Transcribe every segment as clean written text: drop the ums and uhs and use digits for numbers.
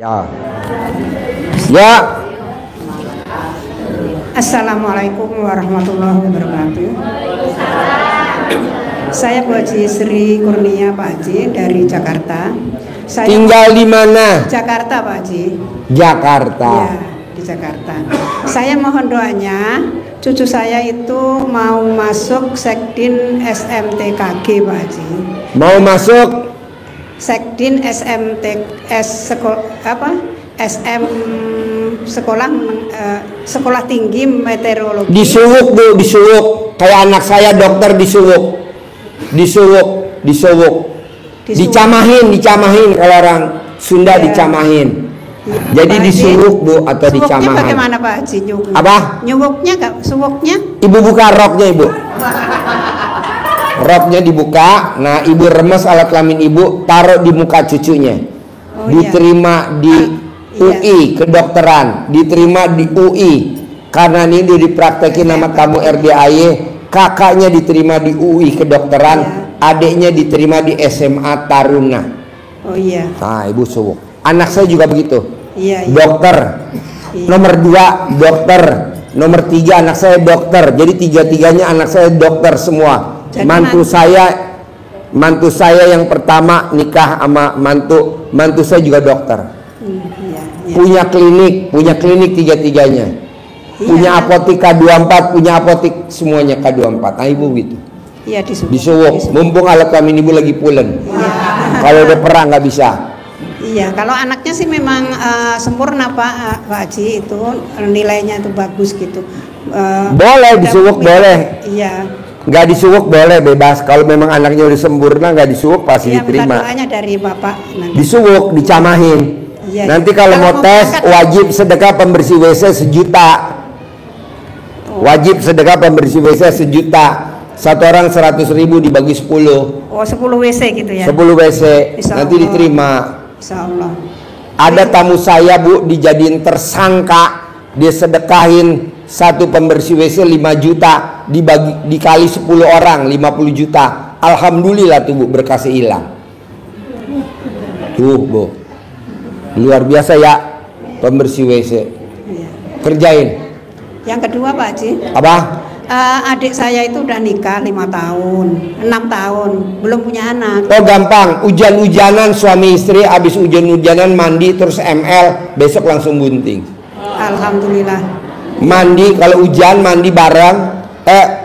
Ya. Ya. Assalamualaikum warahmatullahi wabarakatuh. Saya Bu Haji Sri Kurnia Pak Haji dari Jakarta. Saya Tinggal di mana? Jakarta Pak Haji. Jakarta. Ya, di Jakarta. Saya mohon doanya, cucu saya itu mau masuk Sekdin SMTKG Pak Haji. Mau masuk Sekdin Sekolah Tinggi Meteorologi. di Suwuk, Bu, di Suwuk. Kayak anak saya dokter di Suwuk. Di Suwuk. Dicamahin kalau orang Sunda Ya. Dicamahin. Jadi di Suwuk, Bu, atau di Suwuknya Camahan. bagaimana Pak Haji? Apa? Nyuwuknya enggak? Suwuknya? Ibu buka roknya, Ibu. Roknya dibuka. Nah, Ibu remes alat kelamin Ibu, taruh di muka cucunya. Oh, Diterima di UI kedokteran, diterima di UI. Karena ini dia dipraktekin nama tamu RDAY, kakaknya diterima di UI kedokteran, adiknya diterima di SMA Taruna. Oh iya. Nah, Ibu Suwuk. Anak saya juga begitu. Iya. Dokter. Iya. Nomor 2 dokter. Nomor 3 anak saya dokter. Jadi tiga-tiganya anak saya dokter semua. Jadi Mantu saya yang pertama nikah sama mantu saya juga dokter. Iya. Punya klinik tiga-tiganya. Iya, Punya apotik K24, punya apotik semuanya K24. Nah, Ibu gitu. Iya Di Suwuk. Mumpung alat kelamin Ibu lagi pulen. Iya. Kalau udah perang nggak bisa. Iya, kalau anaknya sih memang sempurna Pak Haji, itu nilainya itu bagus gitu. Boleh di Suwuk, boleh. Iya. Nggak di Suwuk boleh, bebas. Kalau memang anaknya udah sempurna, nggak di Suwuk pasti Iya, minta diterima. doanya dari Bapak nanti. Di Suwuk, dicamahin. Iya, Nanti iya. kalau mau tes, berangkat- wajib sedekah pembersih WC 1 juta. Wajib sedekah pembersih WC 1 juta. Satu orang 100.000 dibagi 10. Oh, 10 WC gitu ya. 10 WC. Insya Nanti Allah. diterima. Insya Allah. Ada tamu saya, Bu, dijadiin tersangka. Dia sedekahin satu pembersih WC 5 juta, dikali 10 orang 50 juta. Alhamdulillah tuh, Bu, berkasnya hilang. Tuh, Bu, luar biasa ya pembersih WC. Iya. Kerjain. Yang kedua Pak Haji, Apa? adik saya itu udah nikah 5 tahun, 6 tahun, belum punya anak. Oh, gampang. Hujan-hujanan suami istri, habis hujan-hujanan mandi terus ML, besok langsung bunting. Alhamdulillah. Mandi kalau hujan, mandi bareng.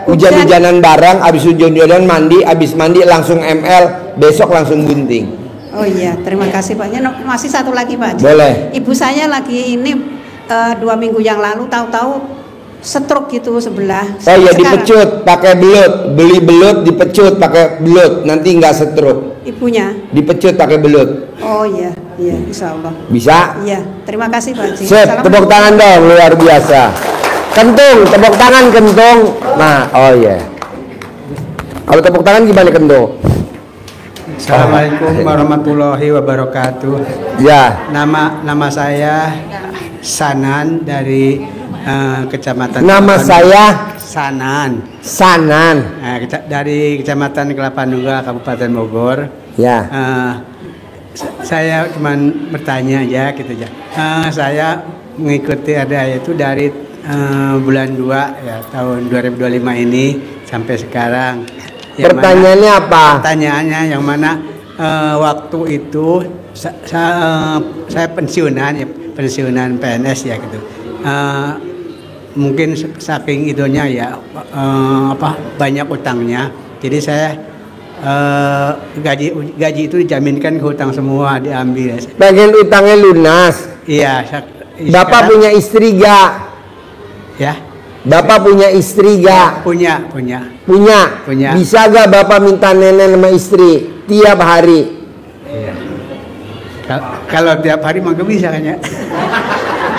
Hujan-hujanan bareng, habis hujan-hujanan mandi, habis mandi langsung ML, besok langsung bunting. Oh iya, terima kasih Pak. Masih satu lagi Pak Haji. Boleh. Ibu saya lagi ini 2 minggu yang lalu tahu-tahu stroke gitu sebelah. Oh iya, Sekarang dipecut pakai belut, beli belut dipecut pakai belut, nanti nggak stroke. ibunya. Dipecut pakai belut. Oh iya, iya, insya Allah. Bisa? Iya, terima kasih Pak Haji. Sip, tepuk tangan dong, luar biasa. Kentung, tepuk tangan kentung. Nah, oh iya. Kalau tepuk tangan gimana kentung? Assalamualaikum warahmatullahi wabarakatuh. Ya. Nama saya Sanan dari Kecamatan. Nama saya Sanan. Sanan. Dari Kecamatan Kelapa Nunggal, Kabupaten Bogor. Ya. Saya cuma bertanya aja gitu aja. Saya mengikuti RDAY itu dari bulan 2 ya, tahun 2025 ini sampai sekarang. Pertanyaannya apa? Pertanyaannya yang mana waktu itu saya pensiunan PNS ya gitu. Mungkin saking idonya ya banyak utangnya. Jadi saya gaji itu dijaminkan ke hutang semua diambil. Bagian utangnya lunas. Iya. Bapak punya istri gak? Ya. Bapak punya istri gak? Punya. Punya. Bisa gak Bapak minta nenek sama istri tiap hari? Iya. Kalau tiap hari mah gak bisa kan ya?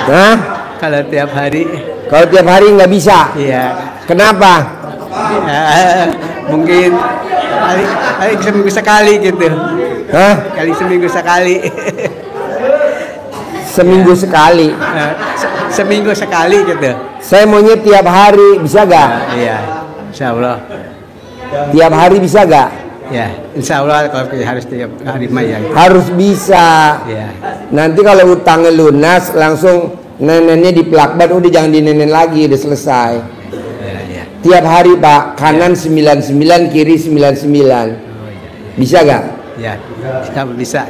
Hah? Kalau tiap hari. Kalau tiap hari nggak bisa? Iya. Kenapa? Mungkin kali seminggu sekali gitu. Hah? Kali seminggu sekali. Seminggu sekali. Seminggu sekali gitu. Saya maunya tiap hari, bisa gak? Iya, insya Allah. Tiap hari bisa gak? Ya, insya Allah kalau harus tiap hari mah ya. Harus bisa. Ya. Nanti kalau utangnya lunas langsung nenennya dipelakban, udah jangan dinenen lagi, udah selesai. Ya. Tiap hari Pak, kanan 99, kiri 99. Oh, ya. Bisa gak? Ya, bisa.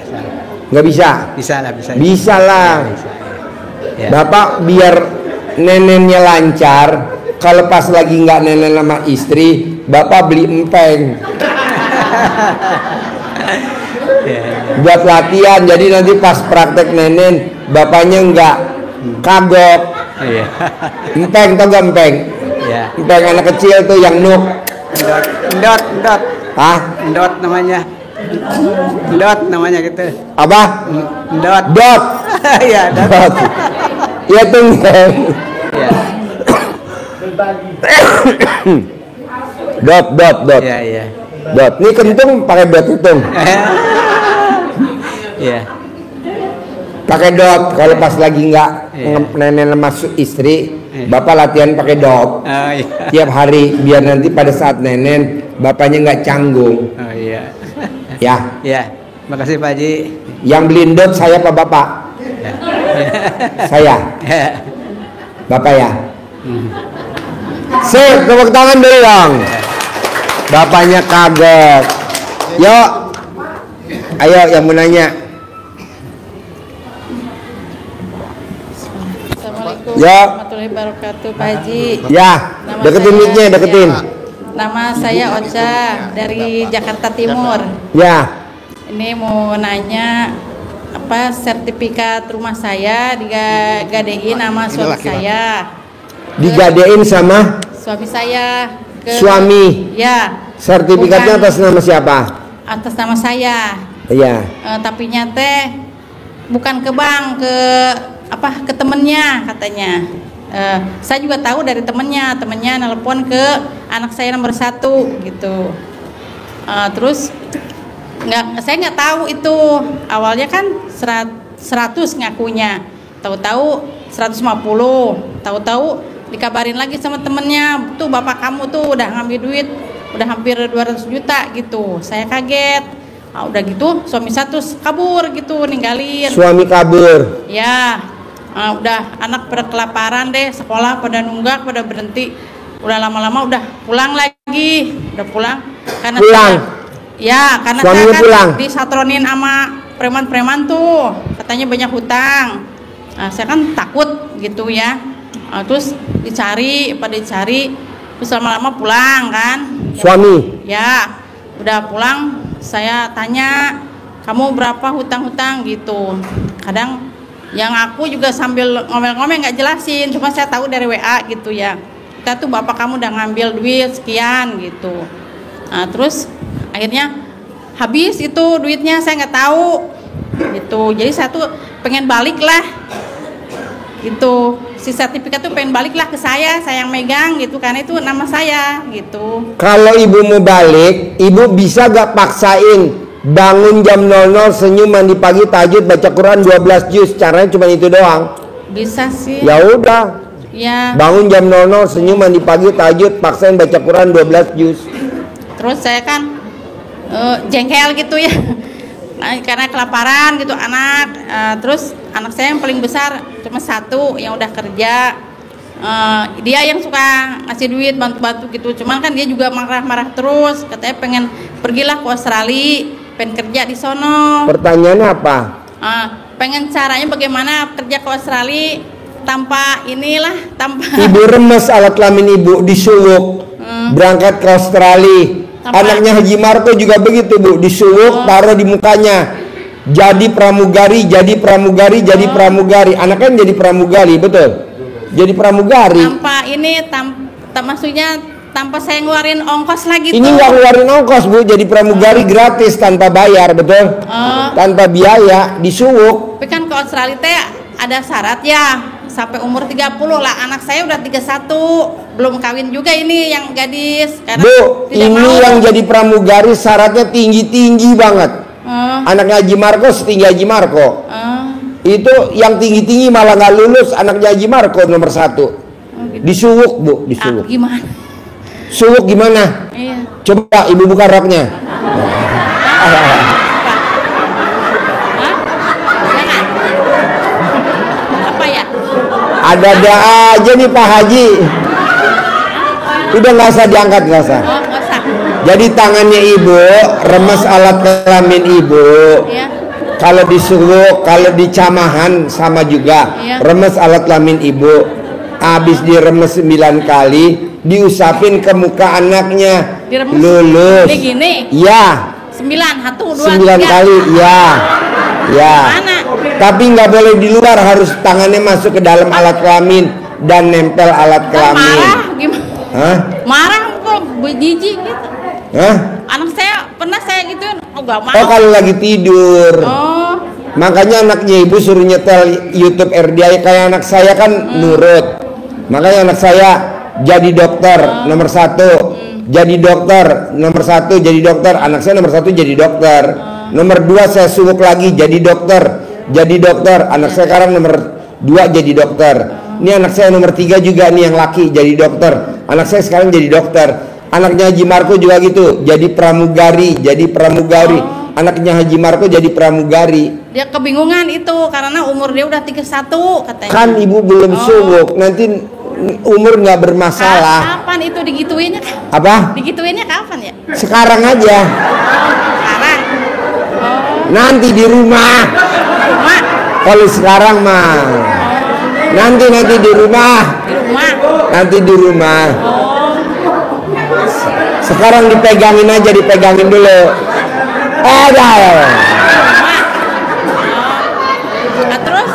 Nggak bisa? Bisa lah, bisa. Bisa lah. Ya, bisa. Ya. Bapak biar nenennya lancar, kalau pas lagi nggak nenen sama istri, Bapak beli empeng. Buat latihan, jadi nanti pas praktek nenen bapaknya nggak kagok. Empeng, tau gak empeng? Empeng anak kecil tuh yang nuk. Endot. Hah? Endot namanya. Endot namanya gitu. Apa? Endot. Dot. Ya, Dot. Ya tuh. Ya. Dot. Ya. Dot. Ini kentung pakai dot hitung. Ya. Pakai dot kalau pas lagi nggak nenen masuk istri, Bapak latihan pakai dot. Iya. Tiap hari biar nanti pada saat nenen bapaknya nggak canggung. Oh iya. Ya. Ya. Makasih Pak Haji. Yang beliin dot saya apa Bapak? Ya. Saya. Ya. Bapak ya. Sip, tepuk tangan dulu dong. Bapaknya kagok. Yuk. Ayo yang mau nanya. Assalamualaikum Ya. warahmatullahi wabarakatuh, Pak Haji. Ya, Nama deketin saya- mic-nya, deketin. Nama saya Ocha dari Jakarta Timur. Ya. Ini mau nanya apa sertifikat rumah saya digadein nama suami saya. Digadein sama Suami saya ke suami. Ya. Sertifikatnya Bukan atas nama siapa? atas nama saya. Iya. Tapi nyate bukan ke bank, ke temennya katanya. Saya juga tahu dari temennya nelpon ke anak saya nomor 1 gitu. Terus saya nggak tahu itu awalnya kan 100 ngakunya, tahu-tahu 150, tahu-tahu dikabarin lagi sama temennya, tuh bapak kamu tuh udah ngambil duit udah hampir 200 juta gitu. Saya kaget. Udah gitu suami satu kabur gitu, ninggalin. Suami kabur. Ya, udah anak pada kelaparan deh, sekolah pada nunggak, pada berhenti. Udah lama-lama udah pulang lagi, udah pulang. Karena Pulang? Karena Suaminya saya kan pulang? disatronin sama preman-preman tuh, katanya banyak hutang. Saya kan takut gitu ya. Terus dicari, terus lama-lama pulang kan. Suami? Ya, udah pulang. Saya tanya, kamu berapa hutang-hutang gitu. Kadang yang aku juga sambil ngomel-ngomel nggak jelasin, cuma saya tahu dari WA gitu ya. Kita tuh bapak kamu udah ngambil duit sekian gitu. Terus akhirnya habis itu duitnya, saya nggak tahu gitu. Jadi saya tuh pengen balik lah gitu. Si sertifikat tuh pengen balik lah ke saya yang megang gitu, karena itu nama saya gitu. Kalau ibu mau balik, ibu bisa gak paksain bangun jam 00, senyum, mandi pagi, tahajud, baca Quran 12 juz, caranya cuma itu doang. Bisa sih. Ya udah. Ya. Bangun jam 00, senyum, mandi pagi, tahajud, paksain baca Quran 12 juz. Terus saya kan jengkel gitu ya. Karena kelaparan gitu anak. Terus anak saya yang paling besar cuma 1 yang udah kerja. Dia yang suka ngasih duit, bantu-bantu gitu. Cuman kan dia juga marah-marah terus. Katanya pengen pergilah ke Australia, pengen kerja di sono. Pertanyaannya apa? Pengen caranya bagaimana kerja ke Australia tanpa Ibu remes alat kelamin ibu, disuwuk, berangkat ke Australia. Anaknya Haji Marco juga begitu Bu, disuwuk, taruh di mukanya, jadi pramugari. Anaknya kan jadi pramugari, betul? Jadi pramugari. Maksudnya tanpa saya ngeluarin ongkos lagi. Ini nggak ngeluarin ongkos Bu, jadi pramugari gratis tanpa bayar, betul? Tanpa biaya, disuwuk. Tapi kan ke Australia teh ada syarat ya, sampai umur 30 lah. Anak saya udah 31, belum kawin juga ini yang gadis. Bu, ini yang jadi pramugari syaratnya tinggi-tinggi banget. Anaknya Haji Marco setinggi Haji Marco. Itu yang tinggi-tinggi malah nggak lulus, anaknya Haji Marco nomor 1. Gitu. Disuwuk Bu, disuwuk. Gimana? Suwuk gimana? Iya. Coba ibu buka roknya. Hah? Jangan. Apa ya? Ada aja nih Pak Haji. Udah nggak usah diangkat, nggak usah. Oh, nggak usah. Jadi tangannya ibu remes alat kelamin ibu. Iya. Kalau disuruh, kalau dicamahan sama juga. Iya. Remes alat kelamin ibu. Habis diremes 9 kali, diusapin ke muka anaknya. Diremes. Lulus. Ini gini. Ya. 9, 1, 2, 9 3. kali, ya. Ya. Mana? Tapi nggak boleh di luar, harus tangannya masuk ke dalam alat kelamin dan nempel alat Kan kelamin. marah gimana? Hah? Marah kok jijik gitu. Hah? Anak saya pernah saya gituin, oh gak mau. Oh, kalau lagi tidur. Oh, Makanya anaknya ibu suruh nyetel YouTube RDI, kayak anak saya kan nurut. Makanya anak saya jadi dokter nomor 1, jadi dokter nomor 1, jadi dokter. Anak saya nomor 1 jadi dokter. Nomor 2 saya suruh lagi jadi dokter, jadi dokter. Anak saya sekarang nomor 2 jadi dokter. Ini anak saya nomor 3 juga nih yang laki jadi dokter. Anak saya sekarang jadi dokter. Anaknya Haji Marco juga gitu, jadi pramugari, jadi pramugari. Anaknya Haji Marco jadi pramugari. dia kebingungan itu karena umur dia udah 31 katanya. Kan ibu belum sibuk, nanti umur nggak bermasalah. Kapan itu digituinnya? Apa? Digituinnya kapan ya? Sekarang aja. Sekarang. Oh, Nanti di rumah. rumah. Kalau sekarang mah. Nanti di rumah. Di rumah. Nanti di rumah. Oh, Sekarang dipegangin aja, dipegangin dulu. Ada. rumah. Nah, terus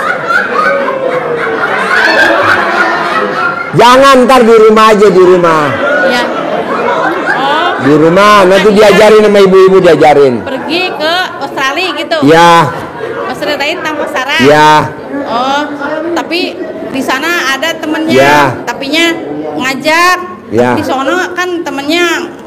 Jangan, ntar di rumah aja, di rumah. ya. Oh, Di rumah nanti diajarin sama ibu-ibu, diajarin. pergi ke Australia gitu. Ya, Australia tanpa syarat. ya. Oh, tapi di sana ada temennya, Ya. tapinya ngajak. Ya. Di sono kan temennya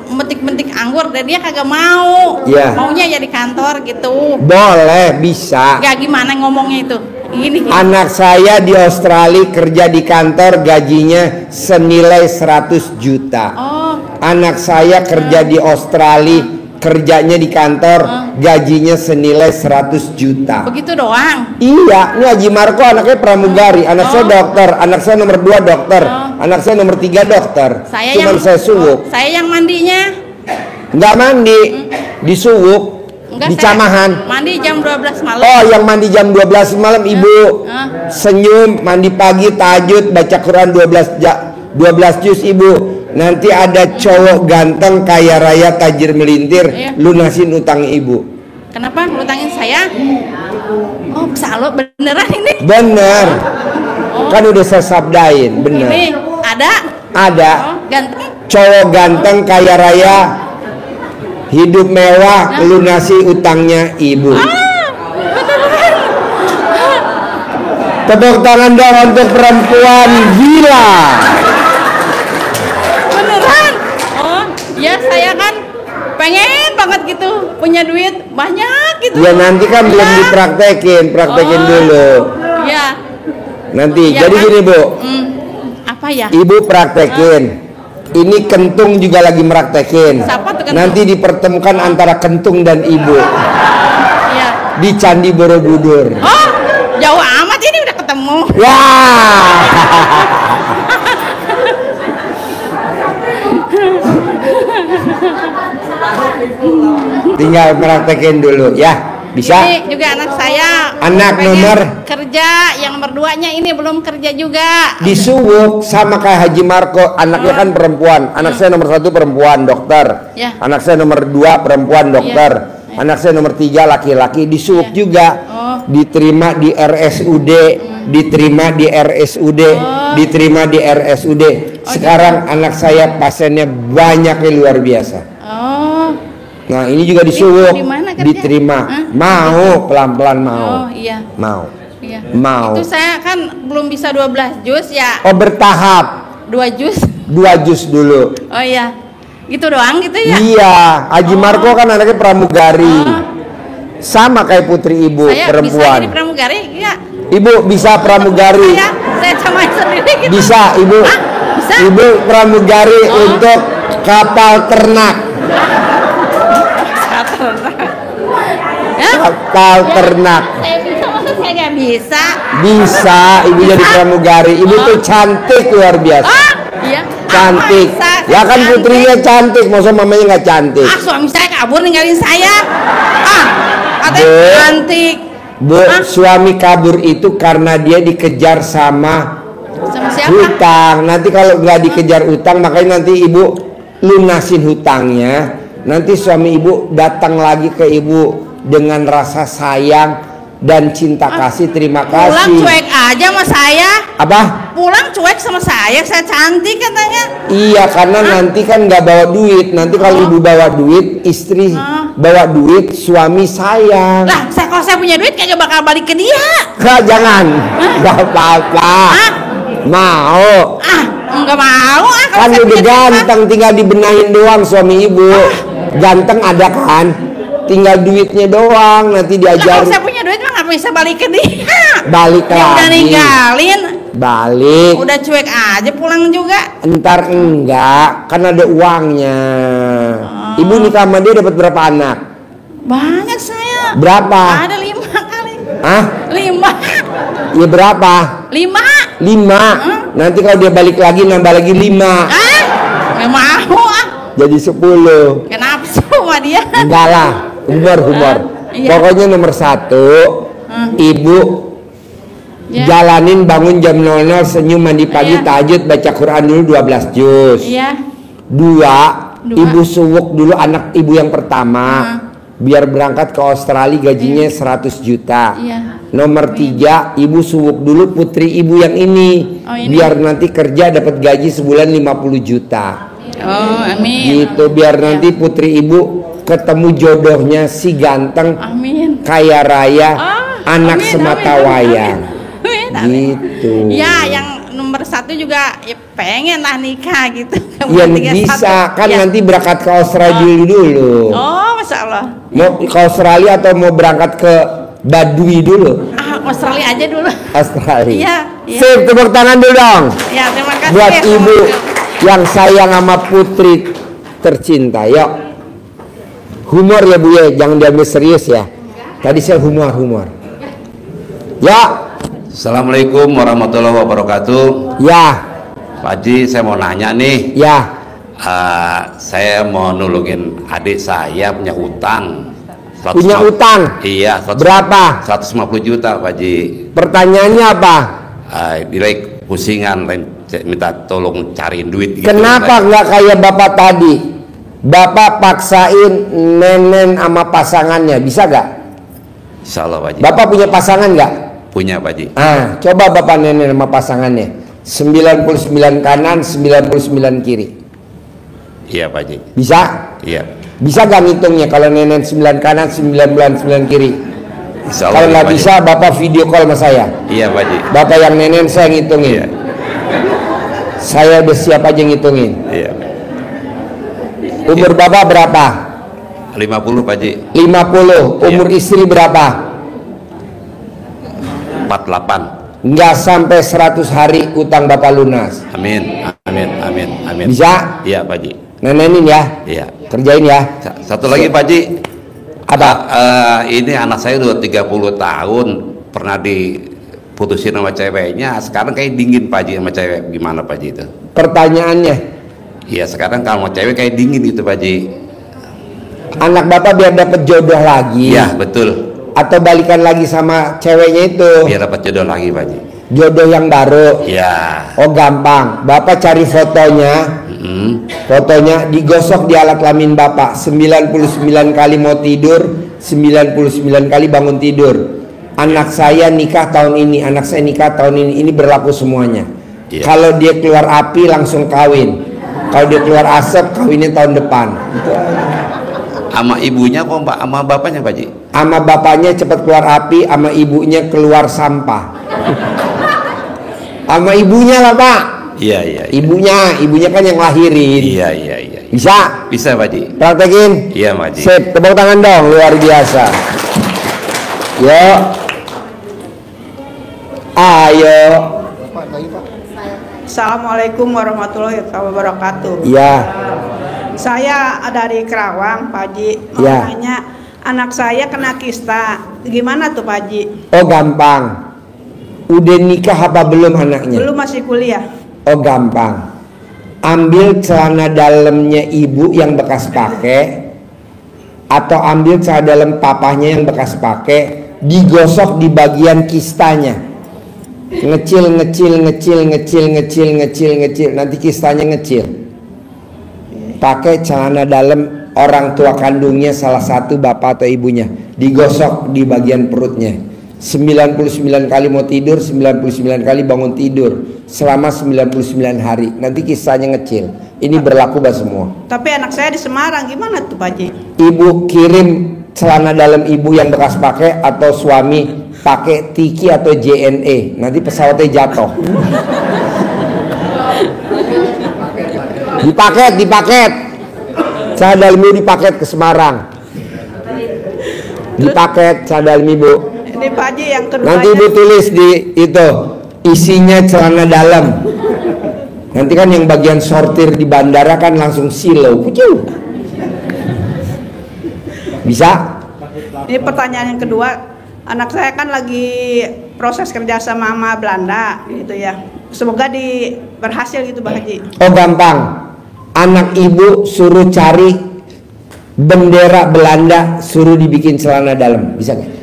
metik-metik anggur dan dia kagak mau. Ya. Maunya ya di kantor gitu. Boleh, bisa. Ya gimana ngomongnya itu? Gini. Anak saya di Australia kerja di kantor, gajinya senilai 100 juta. Oh, Anak saya kerja di Australia, kerjanya di kantor, gajinya senilai 100 juta. begitu doang. Iya, ini Haji Marco anaknya pramugari, anak saya dokter, anak saya nomor 2 dokter, anak saya nomor 3 dokter. Saya Cuman yang saya suwuk, saya yang mandinya. nggak mandi, disuwuk, Enggak, dicamahan. saya mandi jam 12 malam. Oh, yang mandi jam 12 malam ibu. Senyum, mandi pagi, tahajud, baca Quran 12 juz ibu. Nanti ada cowok ganteng, kaya raya, tajir melintir, Iya. lunasin utang ibu. Kenapa ngutangin saya? Oh, salo beneran ini. Bener. Kan udah saya sabdain, Ini bener. ada. Ada Oh, ganteng. cowok ganteng, kaya raya, hidup mewah, lunasi utangnya ibu. Tepuk tangan dong untuk perempuan gila. Beneran? Oh, ya saya kan pengen banget gitu punya duit banyak gitu. Ya nanti kan belum Iya. dipraktekin, praktekin Oh. dulu. Iya. Nanti, Ya jadi kan? gini bu, Apa ya? ibu praktekin. Ini kentung juga lagi meraktekin. Siapa tuh kentung? Nanti dipertemukan antara kentung dan ibu Iya. di Candi Borobudur. Oh, jauh amat ini udah ketemu. Ya. Tinggal praktekin dulu ya. Bisa? Ini juga anak saya. Anak pengen nomor? kerja, yang nomor 2-nya ini belum kerja juga. Disuwuk sama kayak Haji Marco, anaknya kan perempuan. Anak saya nomor 1 perempuan dokter. Ya. Anak saya nomor 2 perempuan dokter. Ya. Anak saya nomor 3 laki-laki, disuwuk juga. Oh. Diterima di RSUD, diterima di RSUD, diterima di RSUD. Sekarang anak saya pasiennya banyaknya luar biasa. Oh. Nah, ini juga disuwuk, Di mana kerja? diterima. Hah? Mau, pelan-pelan mau. Oh, iya. Mau. Iya. Mau. Itu saya kan belum bisa 12 jus ya. Oh, bertahap. 2 jus. 2 jus dulu. Oh iya. Gitu doang gitu ya. Iya, Haji Marco kan anaknya pramugari. Sama kayak putri ibu Saya bisa perempuan. jadi pramugari? Iya. Ibu bisa pramugari. Saya sama sendiri gitu. Bisa, ibu. Hah? Bisa? Ibu pramugari untuk kapal ternak. kapal ternak. Saya bisa, masa saya nggak bisa? Bisa, ibu jadi pramugari. Ibu tuh cantik luar biasa. Oh, iya. Cantik. Ya kan putrinya cantik, masa mamanya nggak cantik? Ah, suami saya kabur ninggalin saya. Katanya Bu. cantik. Bu, suami kabur itu karena dia dikejar sama Sama siapa? hutang. Nanti kalau nggak dikejar hutang, makanya nanti ibu lunasin hutangnya. Nanti suami ibu datang lagi ke ibu dengan rasa sayang dan cinta kasih. Terima Pulang kasih. cuek aja sama saya. Apa? Pulang cuek sama saya cantik katanya. Iya, karena nanti kan nggak bawa duit. Nanti kalau ibu bawa duit, istri bawa duit, suami sayang. Lah, kalau saya punya duit kagak bakal balik ke dia. Jangan, nggak apa-apa. Mau. Enggak mau. Kalau Kan saya udah punya duit, ganteng, tinggal dibenahin doang suami ibu. Ganteng ada kan? Tinggal duitnya doang, nanti lah, kalau diajar saya punya duit mah nggak bisa balik ke dia. balik Dia udah lagi. ninggalin. Balik. Udah cuek aja pulang juga. Entar enggak, kan ada uangnya. Ibu nikah sama dia dapat berapa anak? Banyak saya. Berapa? Ada 5 kali. Hah? 5. Ya berapa? 5. 5. Nanti kalau dia balik lagi nambah lagi 5. Nggak mau Jadi 10. Kenapa sama dia? Enggak lah, humor. Iya. Pokoknya nomor 1, ibu Ya. jalanin bangun jam 00, senyum, mandi pagi, Iya. tahajud, baca Quran dulu 12 juz. Iya. 2, Dua. ibu suwuk dulu anak ibu yang pertama. Biar berangkat ke Australia gajinya 100 juta. Iya. Nomor 3, ibu suwuk dulu putri ibu yang ini. Oh, ini. Biar nanti kerja dapat gaji sebulan 50 juta. Oh, amin. Gitu, biar nanti putri ibu ketemu jodohnya si ganteng, Amin. kaya raya, anak Amin, semata amin, wayang. amin, amin. Gitu. Ya, yang nomor 1 juga ya pengen lah nikah gitu. Ya Umur 31. bisa kan Ya. nanti berangkat ke Australia dulu. Oh, Masya Allah. Mau ke Australia atau mau berangkat ke Baduy dulu? Australia aja dulu. Australia. Iya, iya. Sip, tepuk tangan dulu dong. Ya, terima kasih. Buat ya, ibu yang sayang sama putri tercinta. Yuk. Humor ya Bu ya, jangan diambil serius ya. Tadi saya humor. Ya. Assalamualaikum warahmatullahi wabarakatuh. Ya. Pak Haji, saya mau nanya nih. Ya. Saya mau nulungin adik saya punya utang. Punya utang? Iya. Berapa? 150 juta Pak Haji. Pertanyaannya apa? Dia pusingan, minta tolong cariin duit. Gitu. Kenapa nggak kayak bapak tadi? Bapak paksain nenen sama pasangannya, bisa nggak? Insya Allah Pak Haji. Bapak punya pasangan nggak? Punya Pak Haji. Coba bapak nenen sama pasangannya. 99 kanan, 99 kiri. Iya Pak Haji. Bisa? Iya. Bisa gak ngitungnya kalau nenen 9 kanan, 99 kiri? Insya Allah. Kalau nggak Pak Haji. bisa, bapak video call sama saya. Iya Pak Haji. Bapak yang nenen, saya ngitungin. Iya. Saya udah siap aja ngitungin. Iya. Umur bapak berapa? 50 Pak Haji. 50. Umur istri berapa? 48. Nggak sampai 100 hari utang bapak lunas. Amin. Bisa? Iya Pak Haji. Nenenin ya. Iya. Kerjain ya. Satu lagi Pak Haji. Apa? Ini anak saya udah 30 tahun pernah diputusin sama ceweknya, sekarang kayak dingin Pak Haji sama cewek. Gimana Pak Haji itu? Pertanyaannya, Iya, sekarang kalau mau cewek kayak dingin gitu Pak Haji. anak bapak biar dapat jodoh lagi. Iya betul. Atau balikan lagi sama ceweknya itu. Biar dapat jodoh lagi Pak Haji. Jodoh yang baru. Iya. Oh gampang. Bapak cari fotonya. Fotonya digosok di alat kelamin bapak. 99 kali mau tidur, 99 kali bangun tidur. Anak saya nikah tahun ini, anak saya nikah tahun ini. Ini berlaku semuanya. Iya. Kalau dia keluar api langsung kawin. Kalau dia keluar asap kawinnya tahun depan. Itu. Sama ibunya kok Pak, sama bapaknya Pak Haji? Sama bapaknya cepat keluar api, sama ibunya keluar sampah. Sama ibunya lah Pak. Iya. Ibunya kan yang lahirin. Iya. Bisa? Bisa Pak Haji. Praktekin? Iya Pak Haji. Sip, tepuk tangan dong, luar biasa. Yuk. Ayo. Assalamualaikum warahmatullahi wabarakatuh. Ya. Saya dari Kerawang, Pak Haji. Mau Ya. nanya, Anak saya kena kista. Gimana tuh Pak Haji? Oh gampang. Udah nikah apa belum anaknya? Belum, masih kuliah. Oh gampang. Ambil celana dalamnya ibu yang bekas pakai, atau ambil celana dalam papahnya yang bekas pakai, digosok di bagian kistanya. Ngecil, nanti kistanya ngecil. Pakai celana dalam orang tua kandungnya, salah satu bapak atau ibunya, digosok di bagian perutnya. 99 kali mau tidur, 99 kali bangun tidur, selama 99 hari. Nanti kisahnya ngecil. Ini berlaku buat semua. Tapi anak saya di Semarang, gimana tuh Pak Haji? Ibu kirim celana dalam ibu yang bekas pakai, atau suami pakai Tiki atau JNE. Nanti pesawatnya jatuh. Dipaket. Celana dalam ibu dipaket ke Semarang. Dipaket celana dalam ibu. Ini Pak Haji yang kedua. Nanti ibu tulis di itu isinya celana dalam. Nanti kan yang bagian sortir di bandara kan langsung silo. Bisa? Ini pertanyaan yang kedua. Anak saya kan lagi proses kerja sama Belanda gitu ya. Semoga berhasil gitu Pak Haji. Oh gampang. Anak ibu suruh cari bendera Belanda, suruh dibikin celana dalam. Bisa nggak?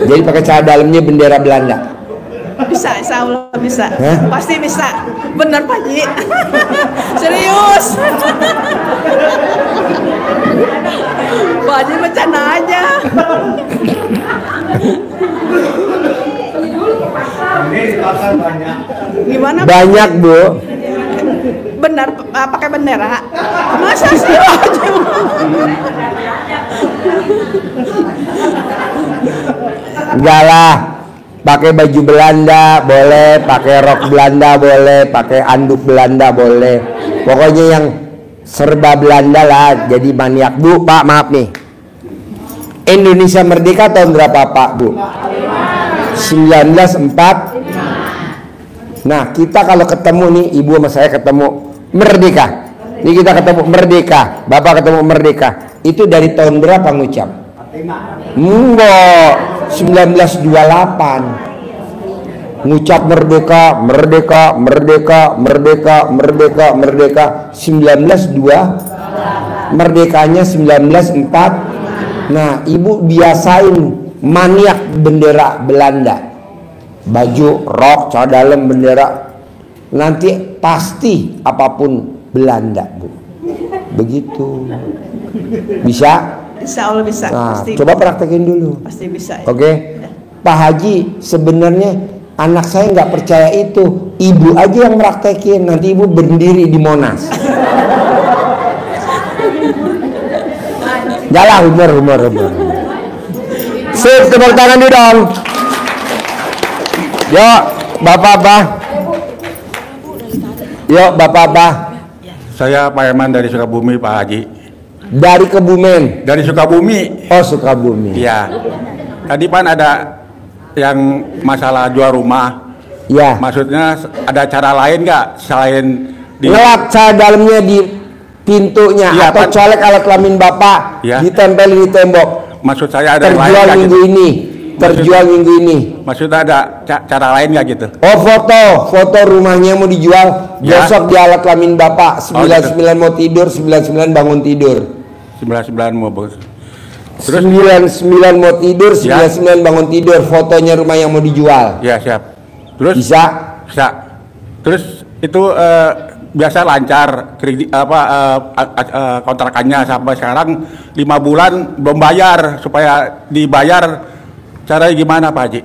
Jadi pakai celana dalamnya bendera Belanda. Bisa, insya Allah bisa. Hah? Pasti bisa. Bener Pak Haji. Serius. Pak Haji bercanda aja. Gimana? Banyak Bu. Benar pakai bendera. Masa sih Pak Haji? Enggak lah. Pakai baju Belanda boleh, pakai rok Belanda boleh, pakai anduk Belanda boleh. Pokoknya yang serba Belanda lah. Jadi maniak. Bu, Pak, maaf nih. Indonesia merdeka tahun berapa Pak, Bu? 1945. Nah, kita kalau ketemu nih, ibu sama saya ketemu merdeka. Ini kita ketemu merdeka, Bapak ketemu merdeka. Itu dari tahun berapa ngucap? Enggak, 1928. Ngucap merdeka, merdeka, merdeka, merdeka, merdeka, merdeka. 1902. Merdekanya 1904. Nah, ibu biasain maniak bendera Belanda. Baju, rok, celana dalam bendera. Nanti pasti apapun Belanda, Bu. Begitu. Bisa? Insya Allah bisa. Nah, pasti. coba praktekin dulu. Pasti bisa. Ya. Oke. Pak Haji, sebenarnya anak saya nggak percaya itu. Ibu aja yang praktekin. Nanti ibu berdiri di Monas. Jalan, humor. Sip, tepuk tangan dulu dong. Yuk, Bapak-Bapak. Yuk, Bapak-Bapak. Saya Pak Eman dari Sukabumi, Pak Haji. Dari Kebumen. Dari Sukabumi. Oh, Sukabumi. Iya. Tadi Pan ada yang masalah jual rumah. Ya. Maksudnya ada cara lain nggak selain Ngelap cara dalamnya di pintunya, ya, atau Pan. colek alat kelamin Bapak, Ya. ditempelin di tembok. Maksud saya ada yang lain Terjual nggak minggu gitu? ini. Terjual minggu ini. Maksudnya ada cara lain nggak gitu? Oh, foto rumahnya mau dijual, Ya. besok di alat kelamin Bapak. 99 gitu. mau tidur, 99 bangun tidur. 99 mau bos. Terus 99 mau tidur, Ya. 99 bangun tidur. Fotonya rumah yang mau dijual. Ya siap. Terus Bisa? bisa. Terus itu biasa lancar kredit kontrakannya sampai sekarang 5 bulan belum bayar. Supaya dibayar caranya gimana Pak Haji?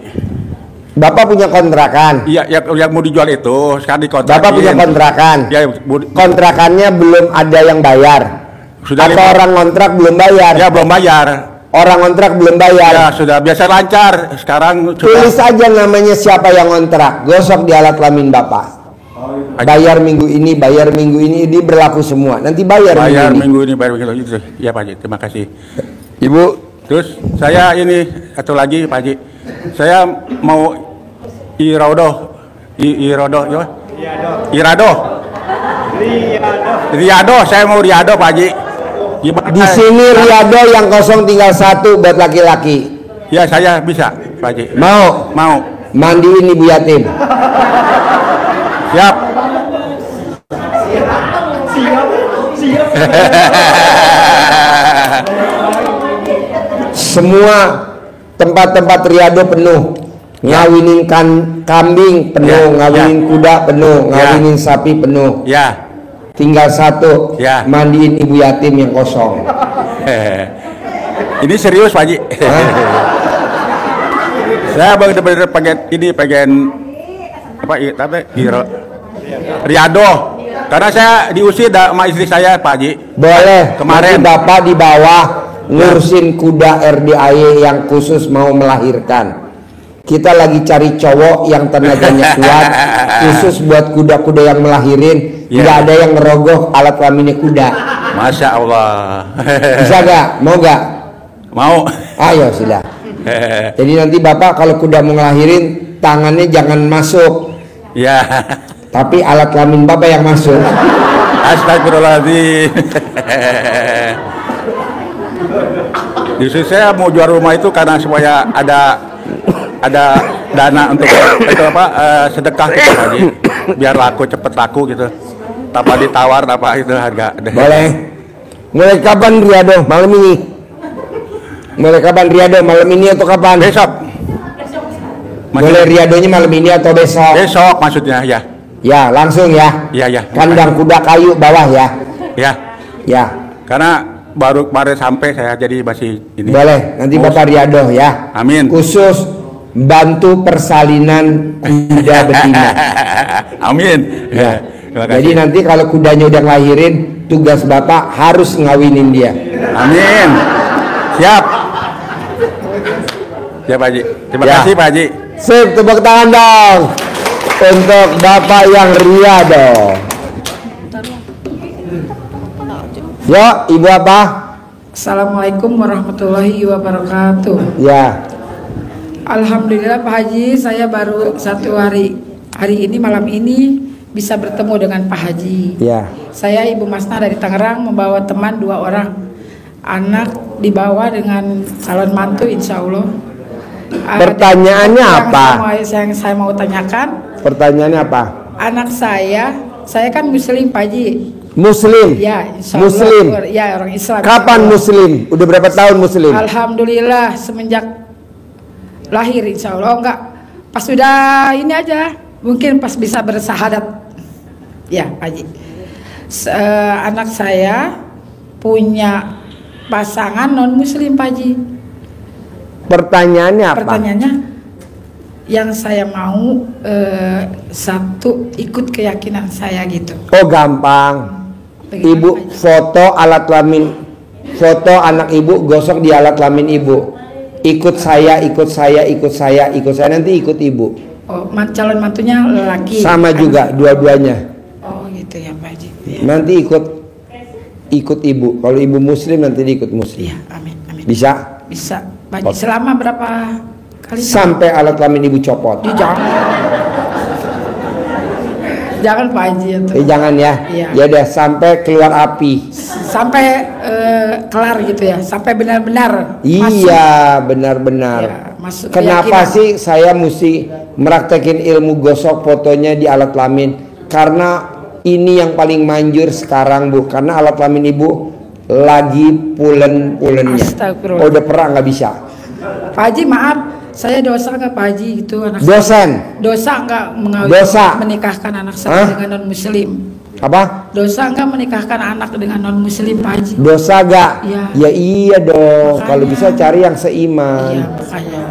Bapak punya kontrakan. Iya, yang mau dijual itu sekarang dikontrakin. Bapak punya kontrakan. Ya, Kontrakannya belum ada yang bayar. Sudah Atau orang kontrak belum bayar. ya belum bayar. Orang kontrak belum bayar. Ya sudah biasa lancar. Sekarang Tulis sudah aja namanya siapa yang kontrak. Gosok di alat kelamin Bapak. Bayar minggu ini, ini berlaku semua. Nanti bayar minggu ini bayar minggu itu. Ya Pak Haji, terima kasih. Ibu, Terus saya ini satu lagi Pak Haji. Saya mau Irado, ya? Irado. Riado, saya mau Riado Pak Haji. Gimana? Di sini Riyado yang kosong tinggal 1 buat laki-laki. Ya saya bisa Pak Haji. Mau? Mau. Mandiin ibu yatim. Siap. Semua tempat-tempat Riyado penuh. Ngawinin kambing penuh, Ya, ngawinin ya. kuda penuh, Ya. ngawinin sapi penuh. Ya. Tinggal 1, Ya. mandiin ibu yatim yang kosong. Ini serius Pak Haji. Saya benar-benar pengen apa tapi Riyado. Karena saya diusir sama istri saya Pak Haji. Boleh. Kemarin. Nanti Bapak di bawah ngurusin kuda RDAY yang khusus mau melahirkan. Kita lagi cari cowok yang tenaganya kuat, khusus buat kuda-kuda yang melahirin. Ya. Nggak ada yang ngerogoh alat kelaminnya kuda. Masya Allah. Bisa gak? Mau gak? Mau. Ayo sudah. Jadi nanti Bapak kalau kuda mau ngelahirin, tangannya jangan masuk, Ya. tapi alat kelamin Bapak yang masuk. Astagfirullahaladzim. Justru saya mau jual rumah itu karena supaya ada dana untuk itu apa sedekah gitu Pak Haji. Biar laku cepet laku gitu. Tanpa ditawar apa itu harga. Boleh. Mulai kapan Riyado? Malam ini. Mulai kapan Riyado? Malam ini atau kapan? Besok. Boleh Riyadonya malam ini atau besok? Besok maksudnya ya. Ya, langsung ya. Ya ya. Kandang kuda kayu bawah ya. Ya. Ya. Karena baru kemarin sampai saya jadi masih ini. Boleh. Nanti Bapak Riyado ya. Amin. Khusus bantu persalinan kuda betina. Amin. Ya. Terima kasih. Jadi nanti kalau kudanya udah ngelahirin, tugas Bapak harus ngawinin dia. Amin. Siap. Siap Pak Haji. Terima Ya. kasih Pak Haji. Sip, tepuk tangan dong untuk Bapak yang Riyado. Yo, Ibu apa? Assalamualaikum warahmatullahi wabarakatuh. Ya. Alhamdulillah Pak Haji, saya baru 1 hari ini malam ini bisa bertemu dengan Pak Haji. Ya. Saya Ibu Masna dari Tangerang membawa teman 2 orang. Anak dibawa dengan calon mantu insya Allah. Pertanyaannya apa? Yang saya mau tanyakan, Pertanyaannya apa? anak saya kan Muslim Pak Haji. Muslim. Ya, insya Allah. Muslim. Ya, orang Islam. Kapan Muslim? Udah berapa tahun Muslim? Alhamdulillah semenjak lahir insya Allah. Enggak, pas sudah ini aja, mungkin pas bisa bersahadat. Ya Pak Haji, anak saya punya pasangan non Muslim Pak Haji. Pertanyaannya apa? Pertanyaannya, yang saya mau satu ikut keyakinan saya gitu. Oh, gampang. Bagaimana, Ibu Pak Haji? foto alat kelamin, foto anak ibu gosok di alat kelamin ibu. Ikut saya, ikut saya, ikut saya, ikut saya, nanti ikut ibu. Oh, calon mantunya lelaki. Sama Kan? juga dua-duanya. Oh gitu ya Pak Haji. Nanti ikut ibu. Kalau ibu Muslim nanti diikut Muslim. Iya, amin, amin. Bisa? Bisa Pak Haji. Selama berapa kali? Sampai alat kelamin ibu copot. Jangan Pak Haji itu. Jangan ya. Iya. Ya udah sampai keluar api. Sampai kelar gitu ya. Sampai benar-benar Iya, benar-benar. Ya, masuk Kenapa keyakinan. sih saya mesti meraktekin ilmu gosok fotonya di alat kelamin? Karena ini yang paling manjur sekarang Bu. Karena alat kelamin ibu lagi pulen-pulennya. Astagfirullah. Oh, udah pernah nggak bisa. Pak Haji maaf, saya dosa nggak Pak Haji gitu anak saya? Dosen. Dosa nggak Dosa. menikahkan anak saya Hah? dengan non Muslim? Apa? Dosa nggak menikahkan anak dengan non Muslim Pak Haji? Dosa gak? Iya. Ya iya dong. Makanya. Kalau bisa cari yang seiman. Iya makanya.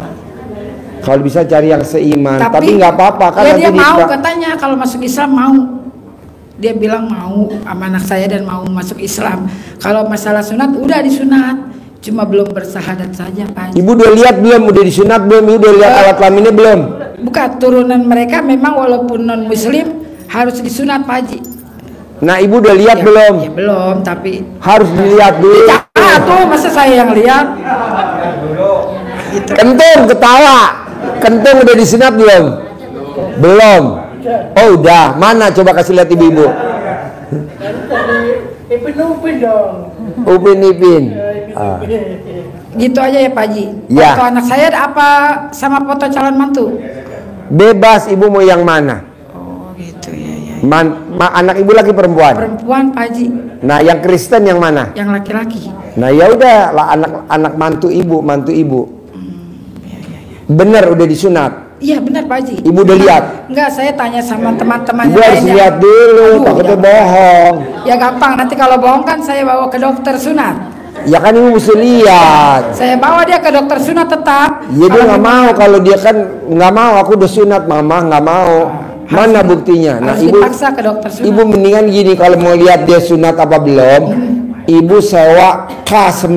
Kalau bisa cari yang seiman. Tapi nggak apa-apa kan ya nanti dia mau di- katanya kalau masuk Islam mau. Dia bilang mau sama anak saya dan mau masuk Islam. Kalau masalah sunat udah disunat, cuma belum bersahadat saja Pak Haji. Ibu udah lihat belum? Udah disunat belum? Ibu udah lihat alat kelaminnya belum? Bukan turunan mereka memang walaupun non Muslim harus disunat Pak Haji. Nah, ibu udah lihat belum? Ya belum, tapi Harus dilihat dulu. tuh masa saya yang lihat. Gitu. Kentung ketawa. Kentung udah disunat belum? Belum. Oh udah. Mana coba kasih lihat ibu-ibu. Ipin dong. Upin. Gitu aja ya Pak Haji. Ya. Foto anak saya ada apa sama foto calon mantu? Bebas, ibu mau yang mana? Oh gitu ya. Anak ibu lagi perempuan. Perempuan Pak Haji. Nah, yang Kristen yang mana? Yang laki-laki. Nah, ya udah lah, anak mantu ibu. Bener udah disunat. Iya benar Pak Haji. Ibu udah lihat? Enggak, saya tanya sama teman-teman Ibu harus lihat dulu, takutnya bohong. Ya gampang, nanti kalau bohong kan saya bawa ke dokter sunat. Ya kan ibu mesti lihat. Saya bawa dia ke dokter sunat tetap. Ya dia nggak mau, kalau dia kan nggak mau, aku udah sunat mama nggak mau. Mana buktinya? Nah harus ibu, dipaksa ke dokter sunat. ibu mendingan gini, kalau mau lihat dia sunat apa belum, ibu sewa K9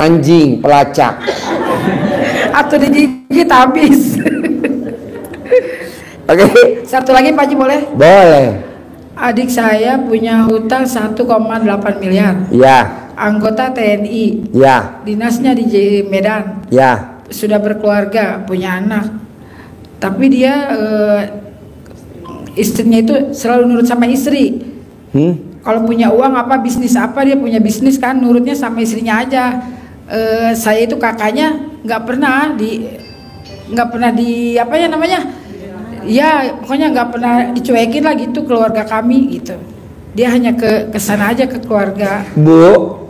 anjing pelacak. Atau digigit habis. Oke. Satu lagi Pak Haji boleh? Boleh. Adik saya punya hutang 1,8 miliar. Ya. Anggota TNI. Ya. Dinasnya di Medan. Ya. Sudah berkeluarga, punya anak. Tapi dia istrinya itu selalu nurut sama istri. Kalau punya uang apa bisnis apa, dia punya bisnis kan, nurutnya sama istrinya aja. Saya itu kakaknya nggak pernah di apa ya namanya, ya pokoknya nggak pernah dicuekin lah gitu keluarga kami gitu. Dia hanya ke sana aja ke keluarga. Bu,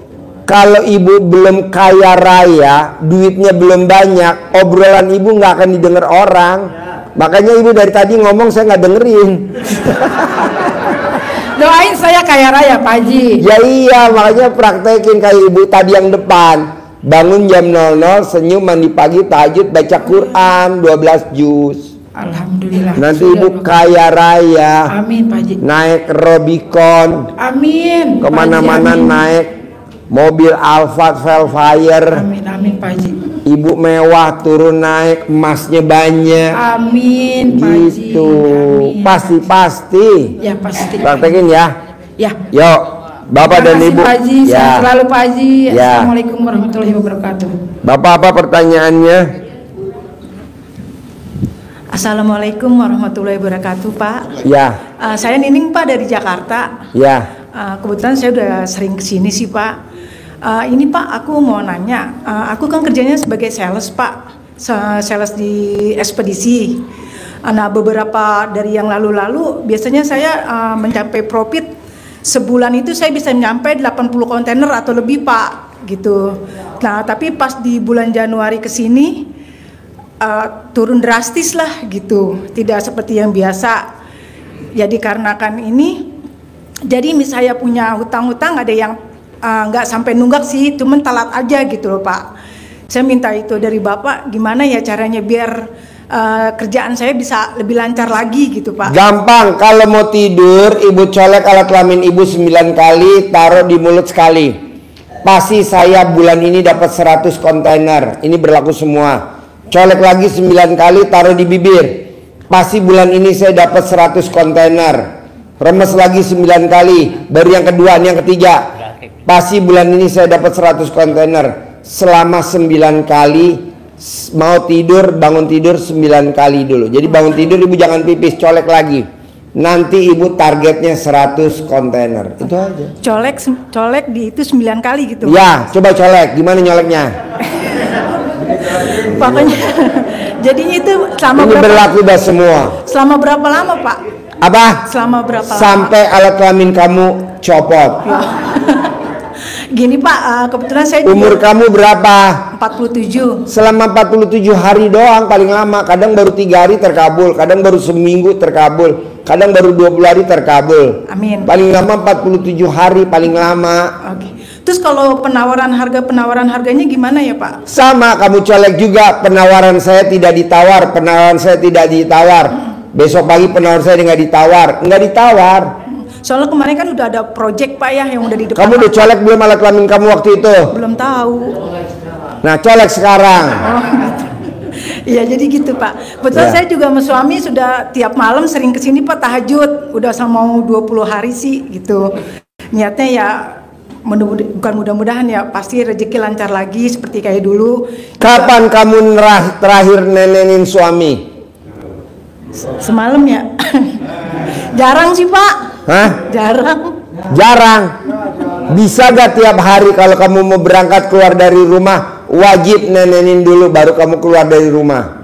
kalau ibu belum kaya raya, duitnya belum banyak, obrolan ibu nggak akan didengar orang. Makanya ibu dari tadi ngomong saya nggak dengerin. Doain saya kaya raya Pak Haji. Ya iya, makanya praktekin kayak ibu tadi yang depan. Bangun jam 00, senyum, mandi pagi, tahajud, baca Quran 12 juz. Alhamdulillah. Nanti Sudah, ibu kaya raya. Amin Pak Haji. Naik Robicon. Amin. Kemana-mana naik mobil Alphard Velfire. Amin Pak Haji. Ibu mewah, turun naik, emasnya banyak. Amin Pak Haji. Gitu. Amin. Pasti. Ya pasti. Praktekin ya. Ya. Yuk. Bapak dan Ibu. Pak Haji, sehat selalu Pak Haji. Ya. Assalamualaikum warahmatullahi wabarakatuh. Bapak apa pertanyaannya? Assalamualaikum warahmatullahi wabarakatuh Pak. Ya. Saya Nining Pak dari Jakarta. Ya. Kebetulan saya udah sering kesini sih Pak. Ini Pak, aku mau nanya. Aku kan kerjanya sebagai sales Pak, sales di ekspedisi. Nah beberapa dari yang lalu-lalu biasanya saya mencapai profit sebulan itu saya bisa nyampe 80 kontainer atau lebih Pak gitu. Nah tapi pas di bulan Januari kesini turun drastis lah gitu, tidak seperti yang biasa. Jadi karena kan ini, jadi misalnya punya hutang-hutang ada yang nggak sampai nunggak sih, cuman telat aja gitu loh Pak. Saya minta itu dari Bapak, gimana ya caranya biar kerjaan saya bisa lebih lancar lagi gitu Pak. Gampang, kalau mau tidur ibu colek alat kelamin ibu 9 kali, taruh di mulut sekali. Pasti saya bulan ini dapat 100 kontainer. Ini berlaku semua. Colek lagi 9 kali, taruh di bibir. Pasti bulan ini saya dapat 100 kontainer. Remes lagi 9 kali, baru yang kedua, ini yang ketiga. Pasti bulan ini saya dapat 100 kontainer. Selama 9 kali mau tidur, bangun tidur 9 kali dulu. Jadi bangun tidur ibu jangan pipis, colek lagi. Nanti ibu targetnya 100 kontainer. Itu aja. Colek di itu 9 kali gitu. Ya, coba colek. Gimana nyoleknya? Pokoknya jadi itu selama Ini berapa? berlaku dah semua. Selama berapa lama Pak? Apa? Selama berapa lama? Sampai alat kelamin kamu copot. Gini Pak, kebetulan saya Umur kamu berapa? 47. Selama 47 hari doang paling lama. Kadang baru 3 hari terkabul, kadang baru seminggu terkabul, kadang baru 20 hari terkabul. Amin. Paling lama 47 hari paling lama. Oke. Terus kalau penawaran harganya gimana ya Pak? Sama, kamu colek juga. Penawaran saya tidak ditawar, penawaran saya tidak ditawar. Besok pagi penawaran saya nggak ditawar. Soalnya kemarin kan udah ada project Pak ya yang udah di depan. Kamu udah colek belum alat kelamin kamu waktu itu? Belum tahu. Nah, colek sekarang. Iya jadi gitu Pak. Betul Ya. saya juga sama suami sudah tiap malam sering kesini Pak tahajud. Udah sama mau 20 hari sih gitu. Niatnya ya bukan mudah-mudahan ya pasti rezeki lancar lagi seperti kayak dulu. Kapan kamu terakhir nenenin suami? Semalam ya. Jarang sih Pak. Hah? Jarang. Jarang. Bisa gak tiap hari kalau kamu mau berangkat keluar dari rumah wajib nenenin dulu baru kamu keluar dari rumah?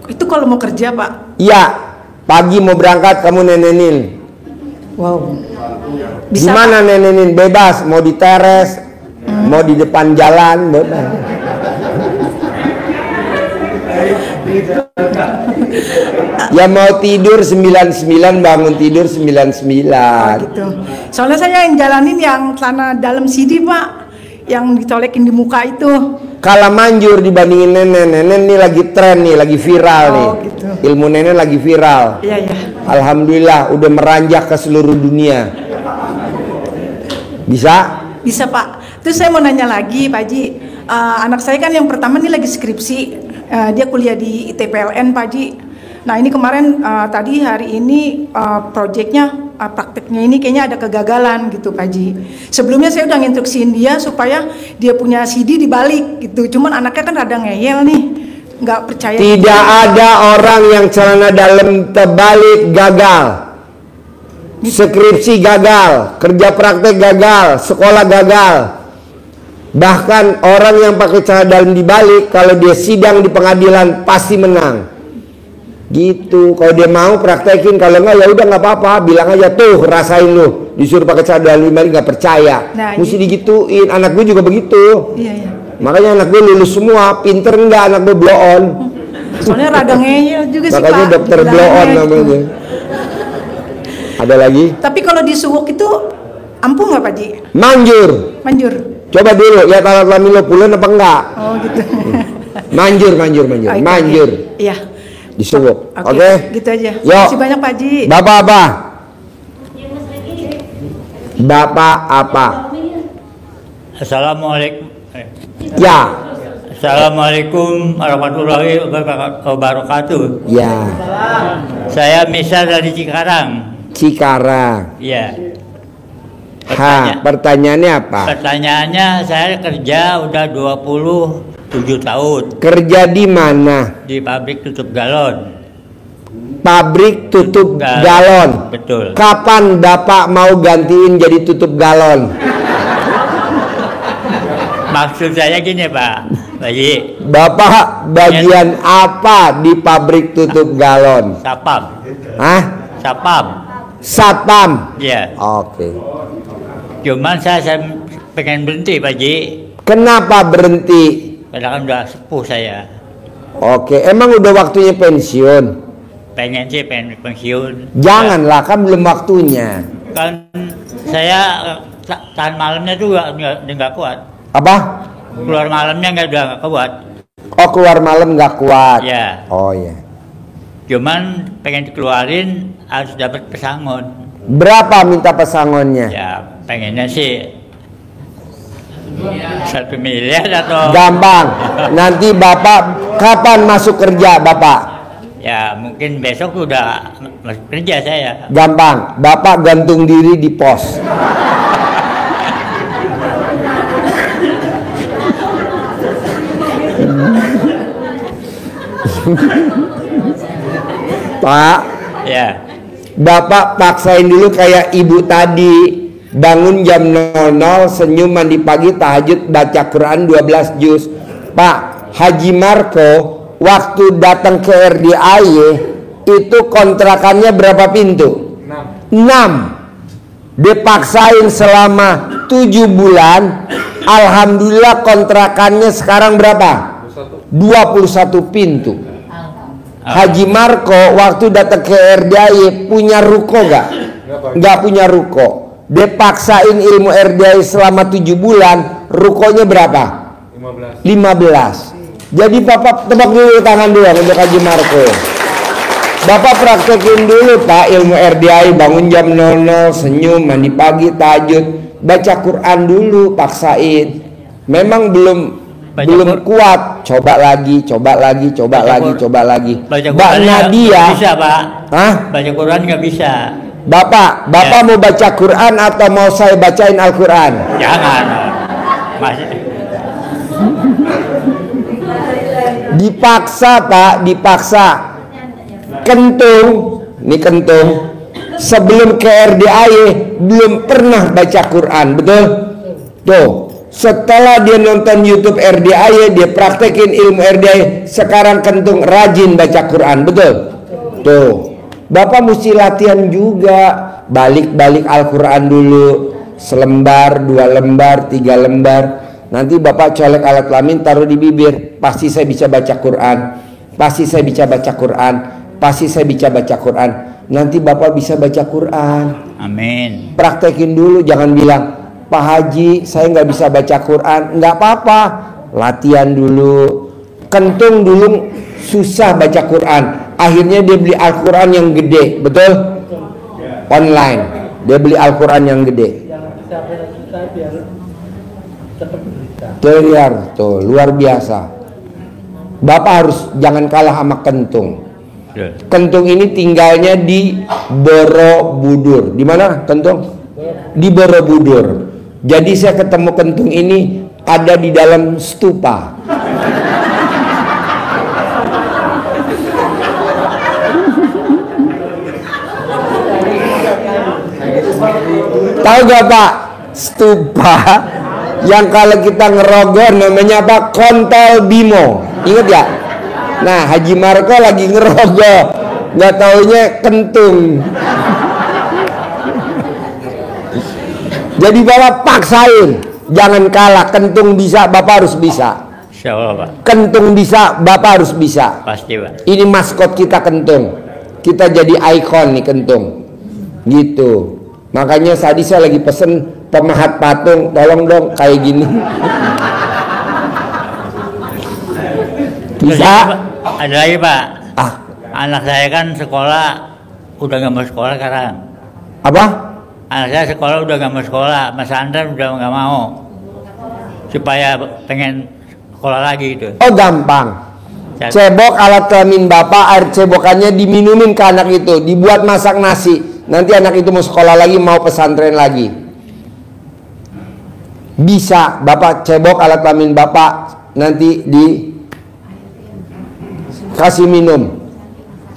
Itu kalau mau kerja, Pak? Iya. Pagi mau berangkat kamu nenenin. Wow. Bisa, Gimana Pak? nenenin? Bebas. Mau di teres, mau di depan jalan, bebas. Ya mau tidur 99 bangun tidur 99. Gitu. Soalnya saya yang jalanin yang celana dalam CD, Pak, yang dicolekin di muka itu. Kalah manjur dibandingin Nenen nih lagi tren nih, lagi viral nih. Gitu. Ilmu Nenen lagi viral. Iya, iya. Alhamdulillah udah meranjak ke seluruh dunia. Bisa? Bisa, Pak. Terus saya mau nanya lagi, Pak Haji. Anak saya kan yang pertama nih lagi skripsi. Dia kuliah di ITPLN, Pak Haji. Nah, ini kemarin tadi hari ini proyeknya prakteknya ini kayaknya ada kegagalan gitu, Pak Haji. Sebelumnya saya udah nginstruksiin dia supaya dia punya CD dibalik gitu. Cuman anaknya kan rada ngeyel nih, nggak percaya. Tidak ada orang yang celana dalam terbalik gagal. Skripsi gagal, kerja praktek gagal, sekolah gagal. Bahkan orang yang pakai celana dalam dibalik kalau dia sidang di pengadilan pasti menang. Gitu. Kalau dia mau praktekin, kalau enggak ya udah nggak apa-apa, bilang aja tuh rasain lu. Disuruh pakai celana dalam dibalik nggak percaya. Nah, mesti digituin. Anak gue juga begitu. Iya, iya. Makanya anak gue lulus semua, pinter enggak anak gue blow on. Soalnya rada ngeyel juga sih, Pak. Makanya dokter blow on namanya. Ada lagi? Tapi kalau disuwuk itu ampuh nggak, Pak Haji? Manjur. Manjur. Coba dulu lihat alat kelamin lo pulen apa enggak? Oh, gitu. Manjur. Oh, Manjur. Iya. Disuwuk. Oke, Oke. gitu aja. Yo. Terima kasih banyak, Pak Haji. Bapak apa? Bapak apa? Assalamualaikum. Ya. Assalamualaikum warahmatullahi wabarakatuh. Ya. Saya Misal dari Cikarang. Cikarang. Iya. Pertanyaannya apa? Pertanyaannya, saya kerja udah 27 tahun Kerja di mana? di pabrik tutup galon. Pabrik tutup galon. Betul. Kapan Bapak mau gantiin jadi tutup galon? Maksud saya gini, Pak Haji. Bapak bagian apa di pabrik tutup galon? Sapam. Hah? Sapam. Satpam. Iya. Oke. Cuman saya pengen berhenti, Pak Haji. Kenapa berhenti? Karena kan udah sepuh saya. Oke, emang udah waktunya pensiun? Pengen sih pengen pensiun. Janganlah, kan belum waktunya. Kan saya tahan malamnya juga nggak kuat. Apa? Keluar malamnya nggak kuat. Oh, keluar malam nggak kuat. Ya. Oh ya. Cuman pengen dikeluarin harus dapat pesangon. Berapa minta pesangonnya? Ya pengennya sih 1 miliar atau. Gampang. Nanti Bapak kapan masuk kerja Bapak? Ya mungkin besok udah masuk kerja saya. Gampang. Bapak gantung diri di pos. Pak. Ya. Bapak paksain dulu kayak ibu tadi. Bangun jam 00, senyum, mandi pagi, tahajud, baca Quran 12 juz. Pak, Haji Marco waktu datang ke RDAY itu kontrakannya berapa pintu? 6. Dipaksain selama 7 bulan. Alhamdulillah kontrakannya sekarang berapa? 21 pintu. Haji Marco waktu datang ke RDAY punya ruko gak? Gak punya ruko. Dipaksain ilmu RDAY selama 7 bulan, rukonya berapa? 15. Jadi Bapak tepuk dulu tangan dulu untuk Haji Marco. Bapak praktekin dulu Pak ilmu RDAY, bangun jam 00, senyum, mandi pagi, tahajud, baca Quran dulu, paksain. Memang belum kuat, coba lagi. Mbak Nadia bisa, Pak. Hah? Baca Quran nggak bisa. Bapak mau baca Quran atau mau saya bacain Al-Quran? Jangan. Masih. Dipaksa Pak, dipaksa. Kentung, ini kentung. sebelum ke RDAY belum pernah baca Quran, betul? Tuh, setelah dia nonton YouTube RDAY, dia praktekin ilmu RDAY, sekarang kentung rajin baca Quran, betul? Tuh, Bapak mesti latihan juga, balik-balik Al-Quran dulu, selembar, 2 lembar, 3 lembar. Nanti Bapak colek alat kelamin, taruh di bibir, pasti saya bisa baca Quran, pasti saya bisa baca Quran, pasti saya bisa baca Quran. Nanti Bapak bisa baca Quran. Amin. Praktekin dulu, jangan bilang, Pak Haji saya nggak bisa baca Quran. Nggak apa-apa, latihan dulu. Kentung dulu susah baca Quran, akhirnya dia beli Al-Quran yang gede, betul? Online, dia beli Al-Quran yang gede. Terlihat tuh, luar biasa. Bapak harus jangan kalah sama kentung. Kentung ini tinggalnya di Borobudur. Di mana kentung? Di Borobudur. Jadi saya ketemu kentung ini ada di dalam stupa. Tahu gak Pak? Stupa yang kalau kita ngerogoh namanya apa? Kontol Bimo. Ingat ya? Nah, Haji Marko lagi ngerogoh, nggak taunya kentung. Jadi Bapak paksain, jangan kalah. Kentung bisa, Bapak harus bisa. Insya Allah, Pak. Kentung bisa, Bapak harus bisa. Pasti, Pak. Ini maskot kita kentung. Kita jadi ikon nih kentung. Gitu. Makanya tadi saya lagi pesen pemahat patung, tolong dong kayak gini. Bisa? Ada lagi, Pak. Ah, Anak saya kan sekolah udah nggak mau sekolah sekarang. apa? Anak saya sekolah udah nggak mau sekolah, pesantren udah nggak mau. Supaya pengen sekolah lagi itu. Oh gampang. Cebok alat kelamin Bapak, air cebokannya diminumin ke anak itu, dibuat masak nasi. Nanti anak itu mau sekolah lagi, mau pesantren lagi. Bisa, Bapak cebok alat kelamin Bapak, nanti kasih minum.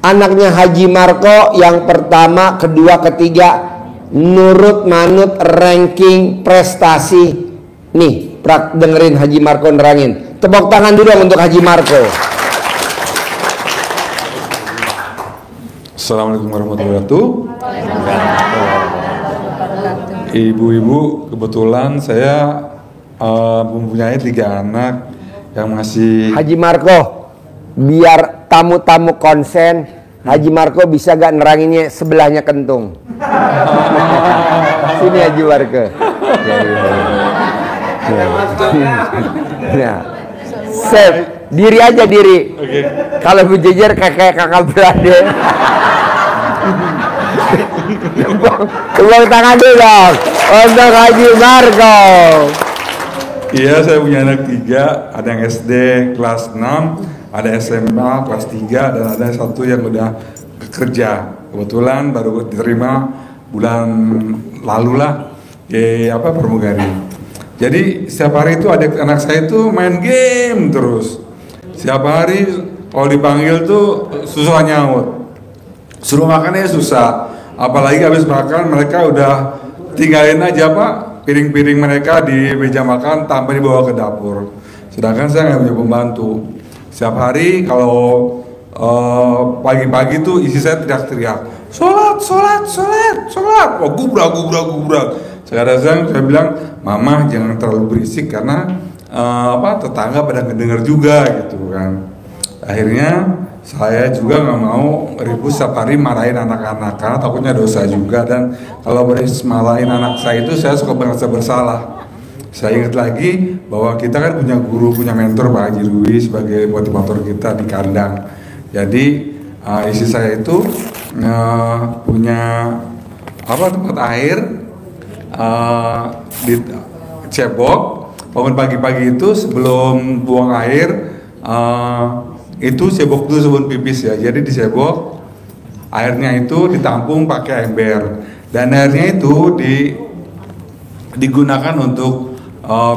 Anaknya Haji Marko yang pertama, kedua, ketiga, nurut manut ranking prestasi. Nih, dengerin Haji Marko nerangin. Tepuk tangan dulu untuk Haji Marko. Assalamualaikum warahmatullahi wabarakatuh. Ibu-ibu, kebetulan saya mempunyai 3 anak yang masih. Haji Marko, biar tamu-tamu konsen, Haji Marko bisa gak neranginnya sebelahnya kentung? Sini Haji Marko. Nah, save, diri aja diri. Okay. Kalau berjejer kayak kakak beradik. Tepuk tangan dulu dong untuk Haji Marko. Iya, saya punya anak 3, ada yang SD kelas 6, ada SMA kelas 3, dan ada satu yang udah kerja. Kebetulan baru diterima bulan lalu lah, pramugari. Jadi setiap hari itu anak saya itu main game terus. Setiap hari kalau dipanggil tuh susah nyaut. Suruh makannya susah. Apalagi habis makan mereka udah tinggalin aja Pak piring-piring mereka di meja makan tanpa dibawa ke dapur. Sedangkan saya nggak punya pembantu. Setiap hari kalau pagi-pagi tuh isi saya teriak-teriak, sholat. Wah, gubrak. Sekarang saya bilang, Mama jangan terlalu berisik karena tetangga pada ngedenger juga gitu kan. Akhirnya saya juga nggak mau ribut setiap hari marahin anak-anak karena takutnya dosa juga, dan kalau marahin anak saya itu saya suka merasa bersalah. Saya ingat lagi bahwa kita kan punya guru, punya mentor Pak Haji Rui sebagai motivator kita di kandang. Jadi isi saya itu punya tempat air di cebok. Bangun pagi-pagi itu sebelum buang air itu cebok dulu sebelum pipis ya. Jadi di cebok airnya itu ditampung pakai ember, dan airnya itu digunakan untuk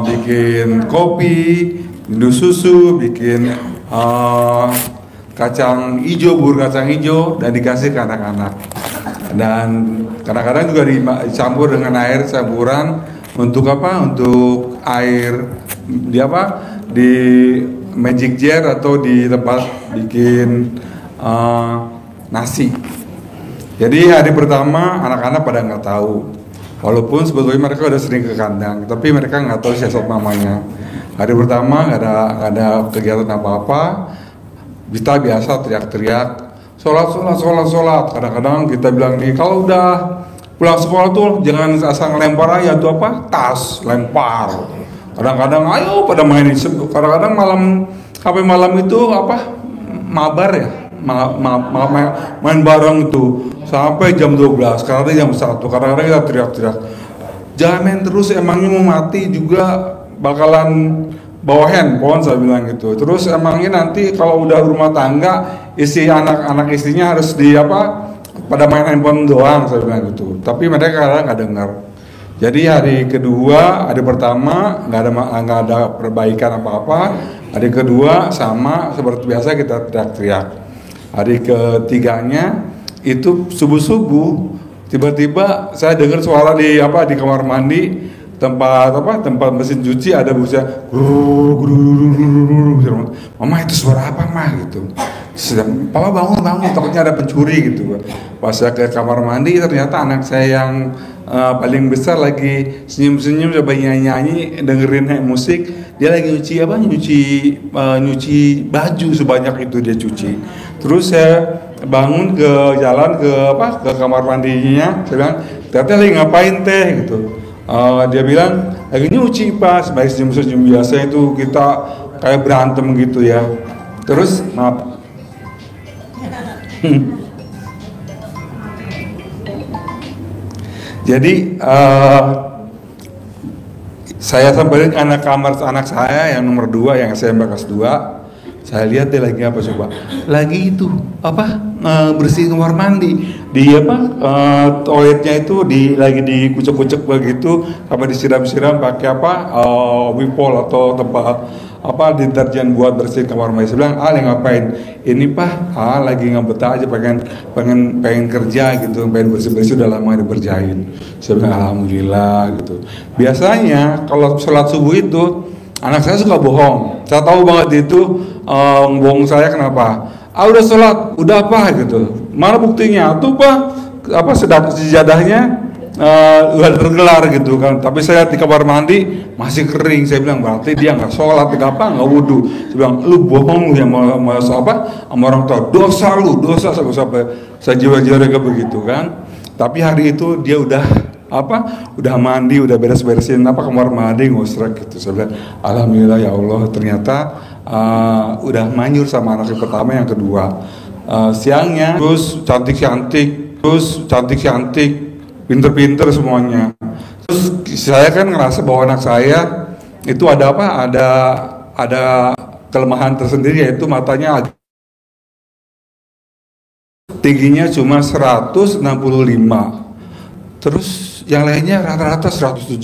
bikin kopi, minum susu, bikin kacang hijau, bubur kacang hijau, dan dikasih ke anak-anak. Dan kadang-kadang juga dicampur dengan air campuran untuk apa? Untuk air di magic jar atau di tempat bikin nasi. Jadi hari pertama anak-anak pada nggak tahu, walaupun sebetulnya mereka udah sering ke kandang, tapi mereka nggak tahu siasat mamanya. Hari pertama nggak ada kegiatan apa-apa, kita biasa teriak-teriak, sholat. Kadang-kadang kita bilang nih, kalau udah pulang sekolah tuh jangan asal ngelempar aja tuh tas, lempar. Kadang-kadang ayo pada main, kadang-kadang malam itu mabar ya. Main bareng itu sampai jam 12, kadang-kadang jam 1, kadang-kadang kita teriak-teriak, jangan main terus, emangnya mau mati juga bakalan bawa handphone, saya bilang gitu. Terus emangnya nanti kalau udah rumah tangga, anak istrinya harus pada main handphone doang, saya bilang gitu. Tapi mereka kadang nggak dengar. Jadi hari pertama nggak ada perbaikan apa-apa. Hari kedua sama seperti biasa kita teriak-teriak. Hari ketiganya itu subuh tiba-tiba saya dengar suara di kamar mandi, tempat mesin cuci ada bunyi mama itu suara apa mah gitu. Papa bangun takutnya ada pencuri gitu. Pas saya ke kamar mandi ternyata anak saya yang paling besar lagi senyum-senyum coba nyanyi dengerin musik, dia lagi nyuci baju sebanyak itu dia cuci. Terus saya bangun ke jalan ke kamar mandinya, saya bilang ternyata lagi ngapain teh gitu. Dia bilang lagi nyuci pas, baik senyum-senyum biasa itu kita kayak berantem gitu ya. Terus maaf. Jadi saya samperin anak saya yang nomor 2 yang SMP kelas 2. Saya lihat dia lagi apa coba? Lagi itu bersihin kamar mandi. Di toiletnya itu lagi dikucek-kucek begitu, sampai disiram-siram pakai Wipol atau tempat deterjen buat bersihin kamar mandi. Saya bilang, lagi ngapain? Ini lagi nggak betah aja, pengen kerja gitu, pengen bersih-bersih, udah lama dikerjain. Saya bilang alhamdulillah gitu. Biasanya kalau sholat subuh itu anak saya suka bohong. Saya tahu banget itu bohong saya kenapa? Udah sholat, udah gitu. Mana buktinya? Tuh sejadahnya udah tergelar gitu kan. Tapi saya di kamar mandi masih kering. Saya bilang berarti dia nggak sholat, nggak wudhu. Saya bilang lu bohong ya sama orang tua. Dosa sampai saya jiwa-jiwa kayak begitu kan. Tapi hari itu dia udah mandi, udah beres-beresin kamar mandi, ngosrek gitu. Saya bilang alhamdulillah ya Allah, ternyata udah manjur sama anak yang pertama, yang kedua. Siangnya terus cantik, pinter-pinter semuanya. Terus saya kan ngerasa bahwa anak saya itu ada kelemahan tersendiri, yaitu matanya tingginya cuma 165. Terus yang lainnya rata-rata 170,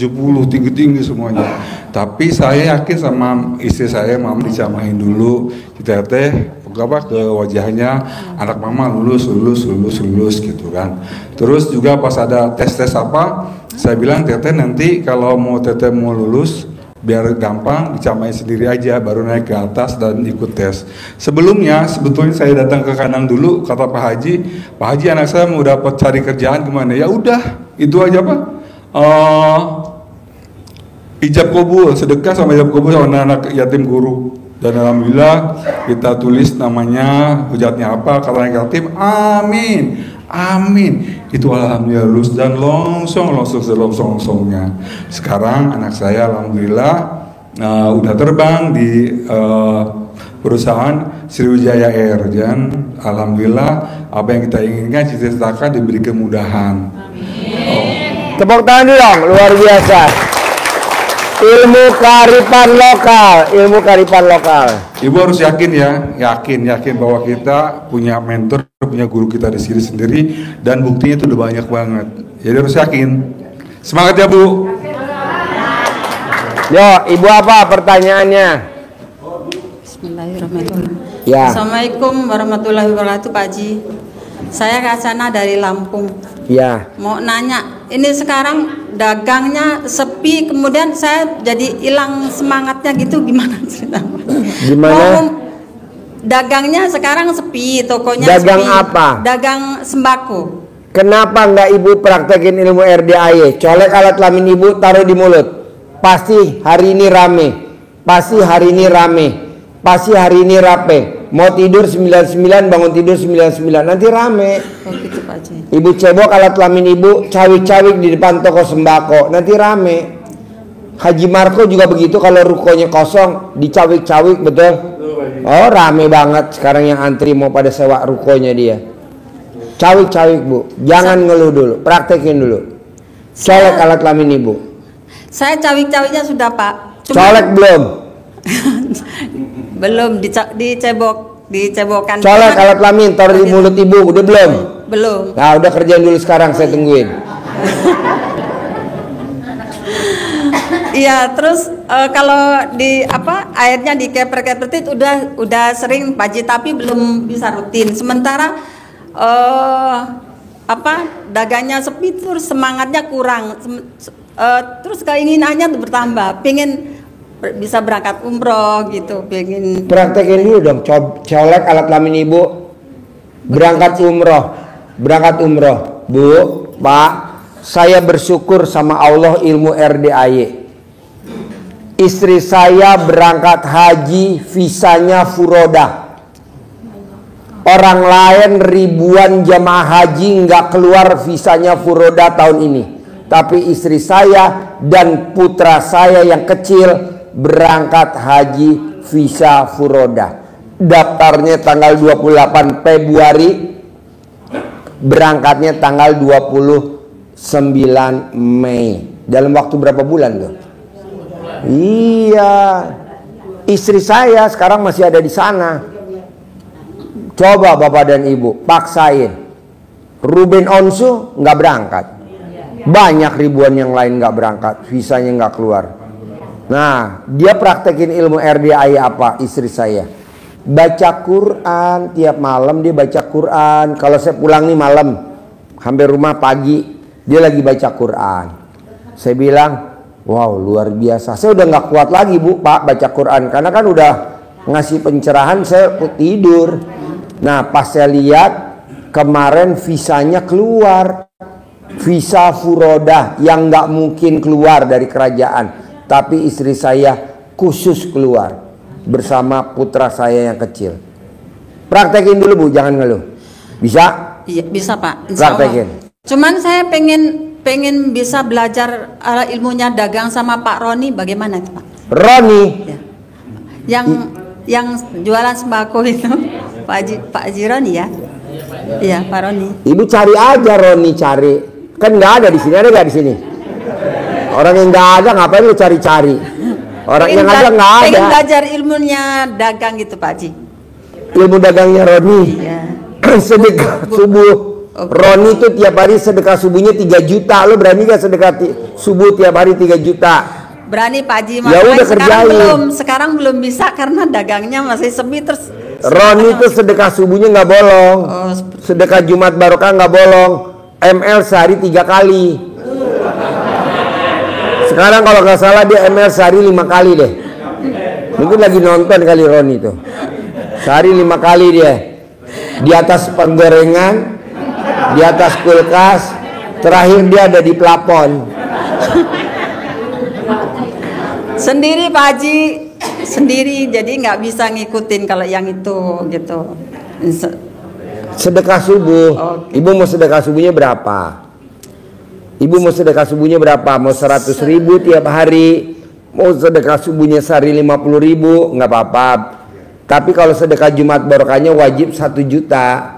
tinggi-tinggi semuanya. Tapi saya yakin sama istri saya, mama dicamain dulu, kita ke wajahnya, anak mama lulus gitu kan. Terus juga pas ada tes saya bilang teteh nanti kalau teteh mau lulus, biar gampang dicamain sendiri aja, baru naik ke atas dan ikut tes. Sebelumnya sebetulnya saya datang ke kandang dulu, kata Pak Haji anak saya mau dapat cari kerjaan gimana? Ya udah, itu aja ijab kabul, sedekah sama ijab kabul sama anak yatim guru. Dan alhamdulillah kita tulis namanya, hujatnya kata anak yatim, amin. Itu alhamdulillah lulus dan longsongnya. Sekarang anak saya alhamdulillah udah terbang di perusahaan Sriwijaya Air, dan alhamdulillah apa yang kita inginkan, cita-citakan diberi kemudahan. Tepuk tangan dong, luar biasa. Ilmu kearifan lokal. Ibu harus yakin bahwa kita punya mentor, punya guru kita di sini sendiri, dan buktinya itu udah banyak banget. Jadi harus yakin. Semangat ya Bu. Yo, Ibu apa pertanyaannya? Bismillahirrahmanirrahim. Ya. Assalamualaikum warahmatullahi wabarakatuh, Pak Haji. Saya Kak Sana dari Lampung. Ya. Mau nanya, ini sekarang dagangnya sepi, kemudian saya jadi hilang semangatnya gitu, gimana ceritanya? Gimana? Dagangnya sekarang sepi, tokonya Dagang sepi. apa? Dagang sembako. Kenapa nggak ibu praktekin ilmu RDAY? Colek alat kelamin ibu, taruh di mulut. Pasti hari ini rame. Pasti hari ini rame. Pasti hari ini rapi. Mau tidur 99, bangun tidur 99, nanti rame. Oh gitu Pak Haji. Ibu cebok alat kelamin ibu, cawik-cawik di depan toko sembako, nanti rame. Haji Marco juga begitu, kalau rukonya kosong, dicawik-cawik, betul? Oh rame banget sekarang yang antri mau pada sewa rukonya dia. Cawik-cawik bu, jangan ngeluh dulu, praktekin dulu. Colek alat kelamin ibu. Saya cawik-cawiknya sudah Pak. Colek belum? Belum dicebokkan. Colek alat kelamin, taruh di mulut ibu, udah belum? Belum. Nah udah kerjain dulu sekarang, saya tungguin. Iya, terus kalau di apa airnya dikeper-keperit udah sering Pak Haji, tapi belum bisa rutin. Sementara dagangnya sepi, terus semangatnya kurang, terus keinginannya bertambah, pengen bisa berangkat umroh gitu, pengen. Praktekin dulu dong, colek alat kelamin ibu, berangkat umroh, bu, pak. Saya bersyukur sama Allah ilmu RDAY. Istri saya berangkat haji, visanya furoda. Orang lain ribuan jamaah haji nggak keluar visanya furoda tahun ini. Tapi istri saya dan putra saya yang kecil berangkat haji visa furoda. Daftarnya tanggal 28 Februari, berangkatnya tanggal 29 Mei. Dalam waktu berapa bulan tuh? Iya, istri saya sekarang masih ada di sana. Coba bapak dan ibu paksain. Ruben Onsu nggak berangkat, banyak ribuan yang lain nggak berangkat, visanya nggak keluar. Nah, dia praktekin ilmu RDAY apa? Istri saya baca Quran tiap malam, dia baca Quran. Kalau saya pulang nih malam, hampir rumah pagi, dia lagi baca Quran. Saya bilang, wow luar biasa. Saya udah nggak kuat lagi bu pak baca Quran, karena kan udah ngasih pencerahan, saya tidur. Nah pas saya lihat kemarin visanya keluar, visa furoda yang nggak mungkin keluar dari kerajaan, tapi istri saya khusus keluar bersama putra saya yang kecil. Praktekin dulu bu, jangan ngeluh. Bisa? Iya bisa pak. Praktekin. Cuman saya pengen bisa belajar ilmunya dagang sama Pak Roni, bagaimana itu Pak? Roni? Ya. Yang jualan sembako itu, Pak Haji Roni ya? Iya Pak Roni. Ibu cari aja Roni, cari. Kan nggak ada di sini, ada nggak di sini? Orang yang nggak ada ngapain lu cari-cari? Orang yang ada nggak ada. Pengen belajar ilmunya dagang gitu Pak Haji. Ilmu dagangnya Roni. Iya. Sedekah subuh. Roni itu tiap hari sedekah subuhnya 3 juta. Lo berani gak sedekah subuh tiap hari 3 juta? Berani Pak Haji. Ya udah kerjain. Sekarang belum bisa karena dagangnya masih sepi terus. Roni itu sedekah subuhnya nggak bolong. Sedekah Jumat Barokah nggak bolong. ML sehari 3 kali. Sekarang kalau nggak salah dia ML sehari 5 kali deh. Mungkin lagi nonton kali Roni itu. Sehari 5 kali dia. Di atas penggorengan, di atas kulkas, terakhir dia ada di plafon. Sendiri Pak Haji, sendiri, jadi nggak bisa ngikutin kalau yang itu gitu. Sedekah subuh. Ibu mau sedekah subuhnya berapa? Ibu mau sedekah subuhnya berapa? Mau 100.000 tiap hari? Mau sedekah subuhnya sehari 50.000? Nggak apa-apa. Tapi kalau sedekah Jumat Barokahnya wajib 1 juta.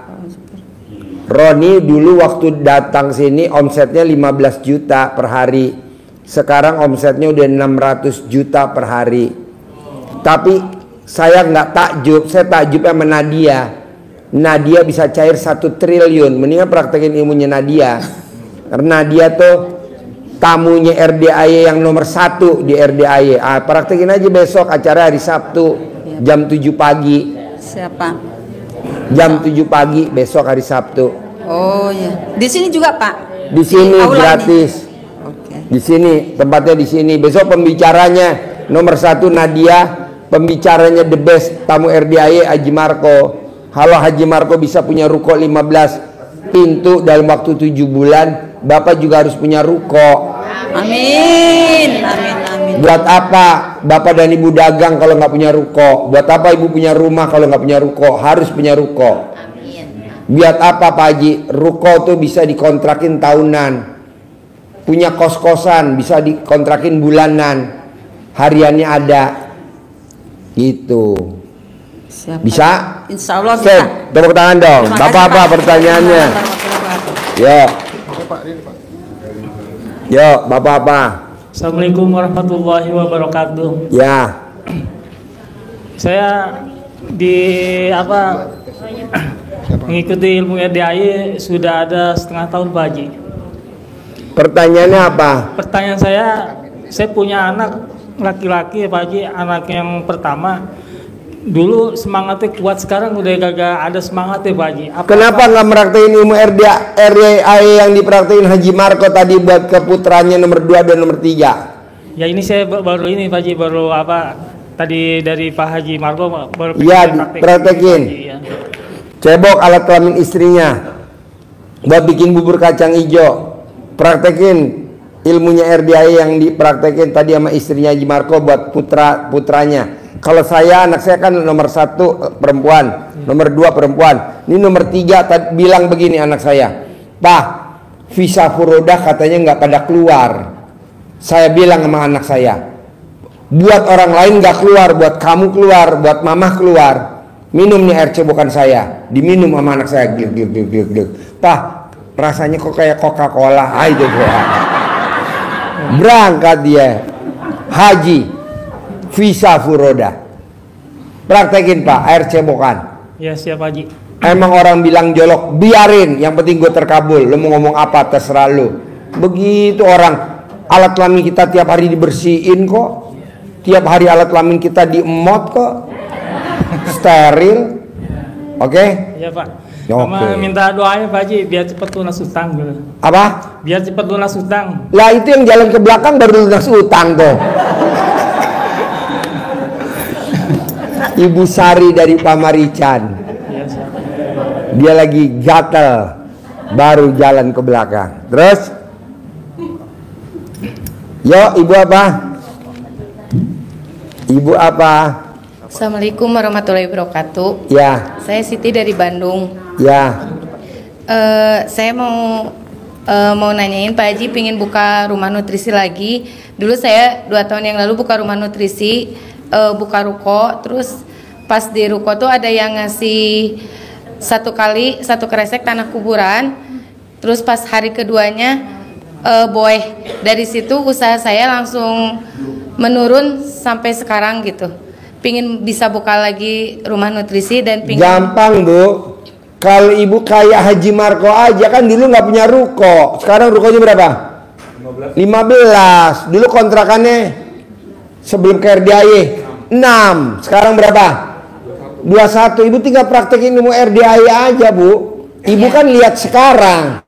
Roni dulu waktu datang sini omsetnya 15 juta per hari. Sekarang omsetnya udah 600 juta per hari. Tapi saya nggak takjub, saya takjub sama Nadia. Nadia bisa cair 1 triliun. Mendingan praktekin ilmunya Nadia. Karena Nadia tuh tamunya RDAY yang nomor 1 di RDAY. Praktekin aja besok acara hari Sabtu jam 7 pagi. Siapa? Jam 7 pagi besok hari Sabtu. Oh ya. Di sini juga Pak. Di sini aula gratis. Di sini tempatnya di sini. Besok pembicaranya nomor 1 Nadia, pembicaranya the best tamu RDAY Haji Marco. Halo Haji Marco, bisa punya ruko 15 pintu dalam waktu 7 bulan. Bapak juga harus punya ruko. Amin. Amin. Amin. Buat apa Bapak dan Ibu dagang kalau nggak punya ruko? Buat apa Ibu punya rumah kalau nggak punya ruko? Harus punya ruko. Biar apa Pak Haji? Ruko tuh bisa dikontrakin tahunan. Punya kos-kosan bisa dikontrakin bulanan. Hariannya ada. Gitu. Siapa? Bisa? Insya Allah bisa. Tepuk tangan dong. Bapak apa pertanyaannya? Yo. Yo, Bapak apa? Assalamualaikum warahmatullahi wabarakatuh. Ya. Saya mengikuti ilmu RDAY sudah ada setengah tahun Pak Haji. Pertanyaannya apa? Pertanyaan saya punya anak laki-laki Pak Haji, anak yang pertama. Dulu semangatnya kuat, sekarang udah kagak ada semangatnya Pak Haji. Kenapa nggak meraktekin ilmu RDAY yang dipraktekin Haji Marco tadi buat ke putranya nomor 2 dan nomor 3? Ya ini saya baru ini Pak Haji, baru tadi dari Pak Haji Marco baru iya dipraktekin. Ya. Cebok alat kelamin istrinya buat bikin bubur kacang hijau. Praktekin ilmunya RDAY yang dipraktekin tadi sama istrinya Haji Marco buat putranya. Kalau anak saya kan nomor 1 perempuan, nomor 2 perempuan. Ini nomor 3 bilang begini anak saya, Pak, visa furoda katanya nggak pada keluar. Saya bilang sama anak saya, buat orang lain nggak keluar, buat kamu keluar, buat mamah keluar. Minum nih air cebokan saya, diminum sama anak saya, gluk. Pak, rasanya kok kayak Coca-Cola. Itu berangkat dia haji visa furoda. Praktekin Pak, air cebokan. Ya siap Haji. Emang orang bilang jolok, biarin, yang penting gue terkabul. Lo mau ngomong apa terserah lo. Begitu orang, alat kelamin kita tiap hari dibersihin kok. Tiap hari alat kelamin kita diemot kok. Steril. Oke? Iya Pak. Sama minta doanya Pak Haji biar cepet lunas utang gitu. Apa? Biar cepet lunas utang. Lah itu yang jalan ke belakang baru lunas utang tuh. Ibu Sari dari Pamarican. Dia lagi gatel, baru jalan ke belakang. Terus, yo ibu apa? Ibu apa? Assalamualaikum warahmatullahi wabarakatuh. Ya. Saya Siti dari Bandung. Ya. Saya mau nanyain Pak Haji, pingin buka rumah nutrisi lagi. Dulu saya 2 tahun yang lalu buka rumah nutrisi, buka ruko. Terus pas di ruko tuh ada yang ngasih 1 kresek tanah kuburan. Terus pas hari keduanya boy, dari situ usaha saya langsung menurun sampai sekarang gitu. Pingin bisa buka lagi rumah nutrisi dan pingin. Gampang Bu, kalau ibu kayak Haji Marco aja, kan dulu nggak punya ruko. Sekarang rukonya berapa? 15. Dulu kontrakannya sebelum ke RDAY 6. Sekarang berapa? 21. Ibu tinggal praktekin ilmu RDAY aja Bu. Ibu kan lihat sekarang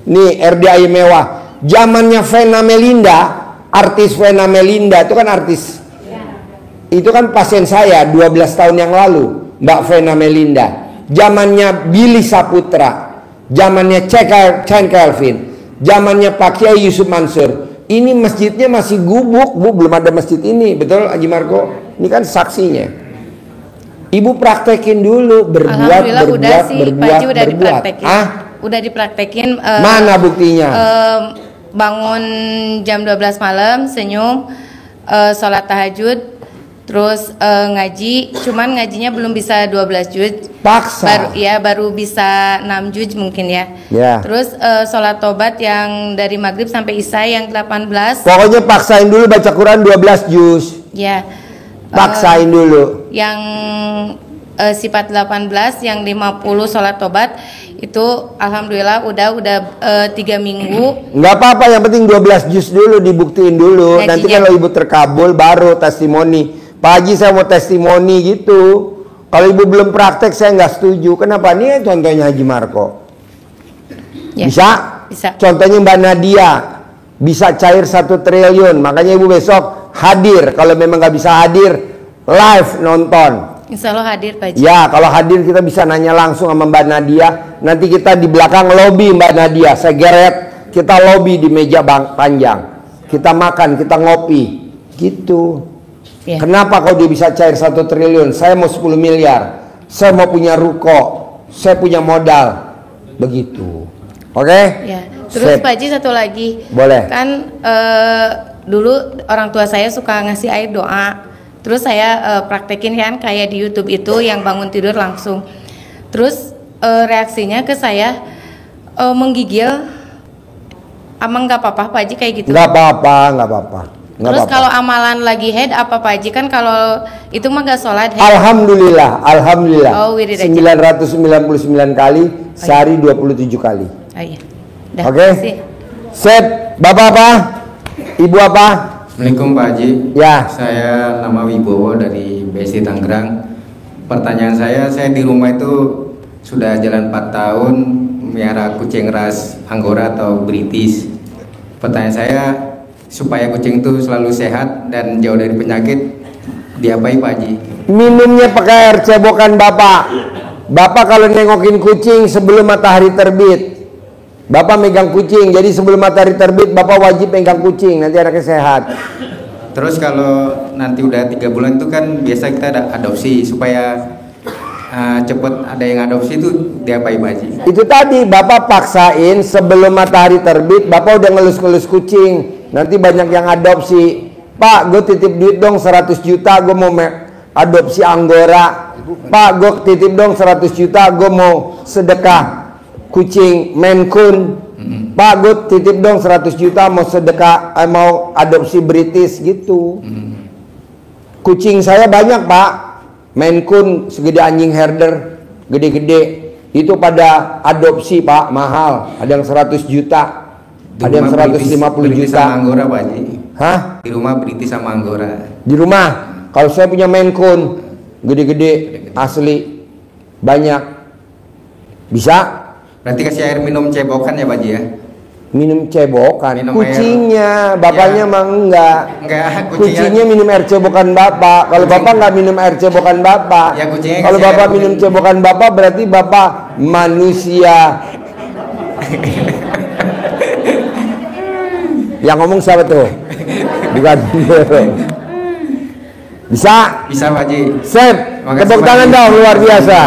nih RDAY mewah. Zamannya Vena Melinda, artis Vena Melinda itu kan artis. Itu kan pasien saya 12 tahun yang lalu, Mbak Vena Melinda. Zamannya Billy Saputra, zamannya Chen Kelvin, zamannya Pak Kiai Yusuf Mansur. Ini masjidnya masih gubuk Bu, belum ada masjid ini, betul Haji Marco? Ini kan saksinya. Ibu praktekin dulu, berbuat. Udah dipraktekin. Mana buktinya? Bangun jam 12 malam, senyum, sholat tahajud, terus ngaji. Cuman ngajinya belum bisa 12 juz. Paksa. Baru bisa 6 juz mungkin ya. Terus sholat tobat yang dari maghrib sampai isya yang 18. Pokoknya paksain dulu baca Quran 12 juz. Ya. Paksain dulu. Yang sifat 18, yang 50 sholat tobat itu alhamdulillah udah 3 minggu. Nggak apa-apa, yang penting 12 juz dulu dibuktiin dulu. Ngajinya. Nanti kalau ibu terkabul baru testimoni. Pak Haji saya mau testimoni gitu. Kalau ibu belum praktek saya nggak setuju. Kenapa? Ini contohnya Haji Marco. Ya. Bisa? Bisa. Contohnya Mbak Nadia bisa cair 1 triliun, makanya ibu besok hadir. Kalau memang nggak bisa hadir, live nonton. Insya Allah hadir Pak Haji. Ya, kalau hadir kita bisa nanya langsung sama Mbak Nadia. Nanti kita di belakang lobby Mbak Nadia. Saya geret, kita lobby di meja panjang. Kita makan, kita ngopi. Gitu. Ya. Kenapa kalau dia bisa cair 1 triliun? Saya mau 10 miliar. Saya mau punya ruko. Saya punya modal. Begitu. Oke? Ya. Terus Pak Haji satu lagi. Boleh. Kan dulu orang tua saya suka ngasih air doa. Terus saya praktekin kan kayak di YouTube itu yang bangun tidur langsung. Terus reaksinya ke saya menggigil. Emang nggak apa-apa Pak Haji kayak gitu? Nggak apa-apa, nggak apa-apa. Terus kalau amalan lagi head apa Pak Haji? Kan kalau itu mah nggak sholat head. Alhamdulillah, alhamdulillah. Oh, wirid aja. 999 kali, sehari 27 kali. Oh iya. Oke. Sip. Bapak apa? Ibu apa? Assalamualaikum Pak Haji. Ya. Saya nama Wibowo dari BSD Tangerang. Pertanyaan saya di rumah itu sudah jalan 4 tahun melihara kucing ras Anggora atau British. Pertanyaan saya, supaya kucing itu selalu sehat dan jauh dari penyakit, diapain Pak Haji? Minumnya pakai air cebokan Bapak. Bapak kalau nengokin kucing sebelum matahari terbit, Bapak megang kucing, jadi sebelum matahari terbit Bapak wajib megang kucing, nanti anaknya sehat. Terus kalau nanti udah 3 bulan itu kan biasa kita ada adopsi, supaya cepet ada yang adopsi itu diapain Pak Haji? Itu tadi Bapak paksain sebelum matahari terbit, Bapak udah ngelus-ngelus kucing, nanti banyak yang adopsi. Pak, gue titip duit dong 100 juta, gue mau adopsi Anggora. Pak, gue titip dong 100 juta, gue mau sedekah kucing Maine Coon. Pak, gue titip dong 100 juta mau sedekah, mau adopsi British gitu. Kucing saya banyak Pak, Maine Coon segede anjing herder, gede-gede. Itu pada adopsi Pak, mahal. Ada yang 100 juta, ada yang 150 British juta. sama Anggora Pak Haji. Hah? Di rumah British sama Anggora. Di rumah, kalau saya punya Maine Coon, gede-gede, asli, banyak. Bisa? Berarti kasih air minum cebokan ya Pak Haji ya? Minum cebokan, Minum kucingnya, bapaknya mah enggak. Kucingnya minum air cebokan bapak. Kalau bapak nggak minum air cebokan bapak. Ya, kucingnya kalau kasih bapak air minum cebokan bapak berarti bapak manusia. Yang ngomong siapa tuh? Bukan. Bisa? Bisa Pak Haji. Sip. Tepuk tangan dong, luar biasa.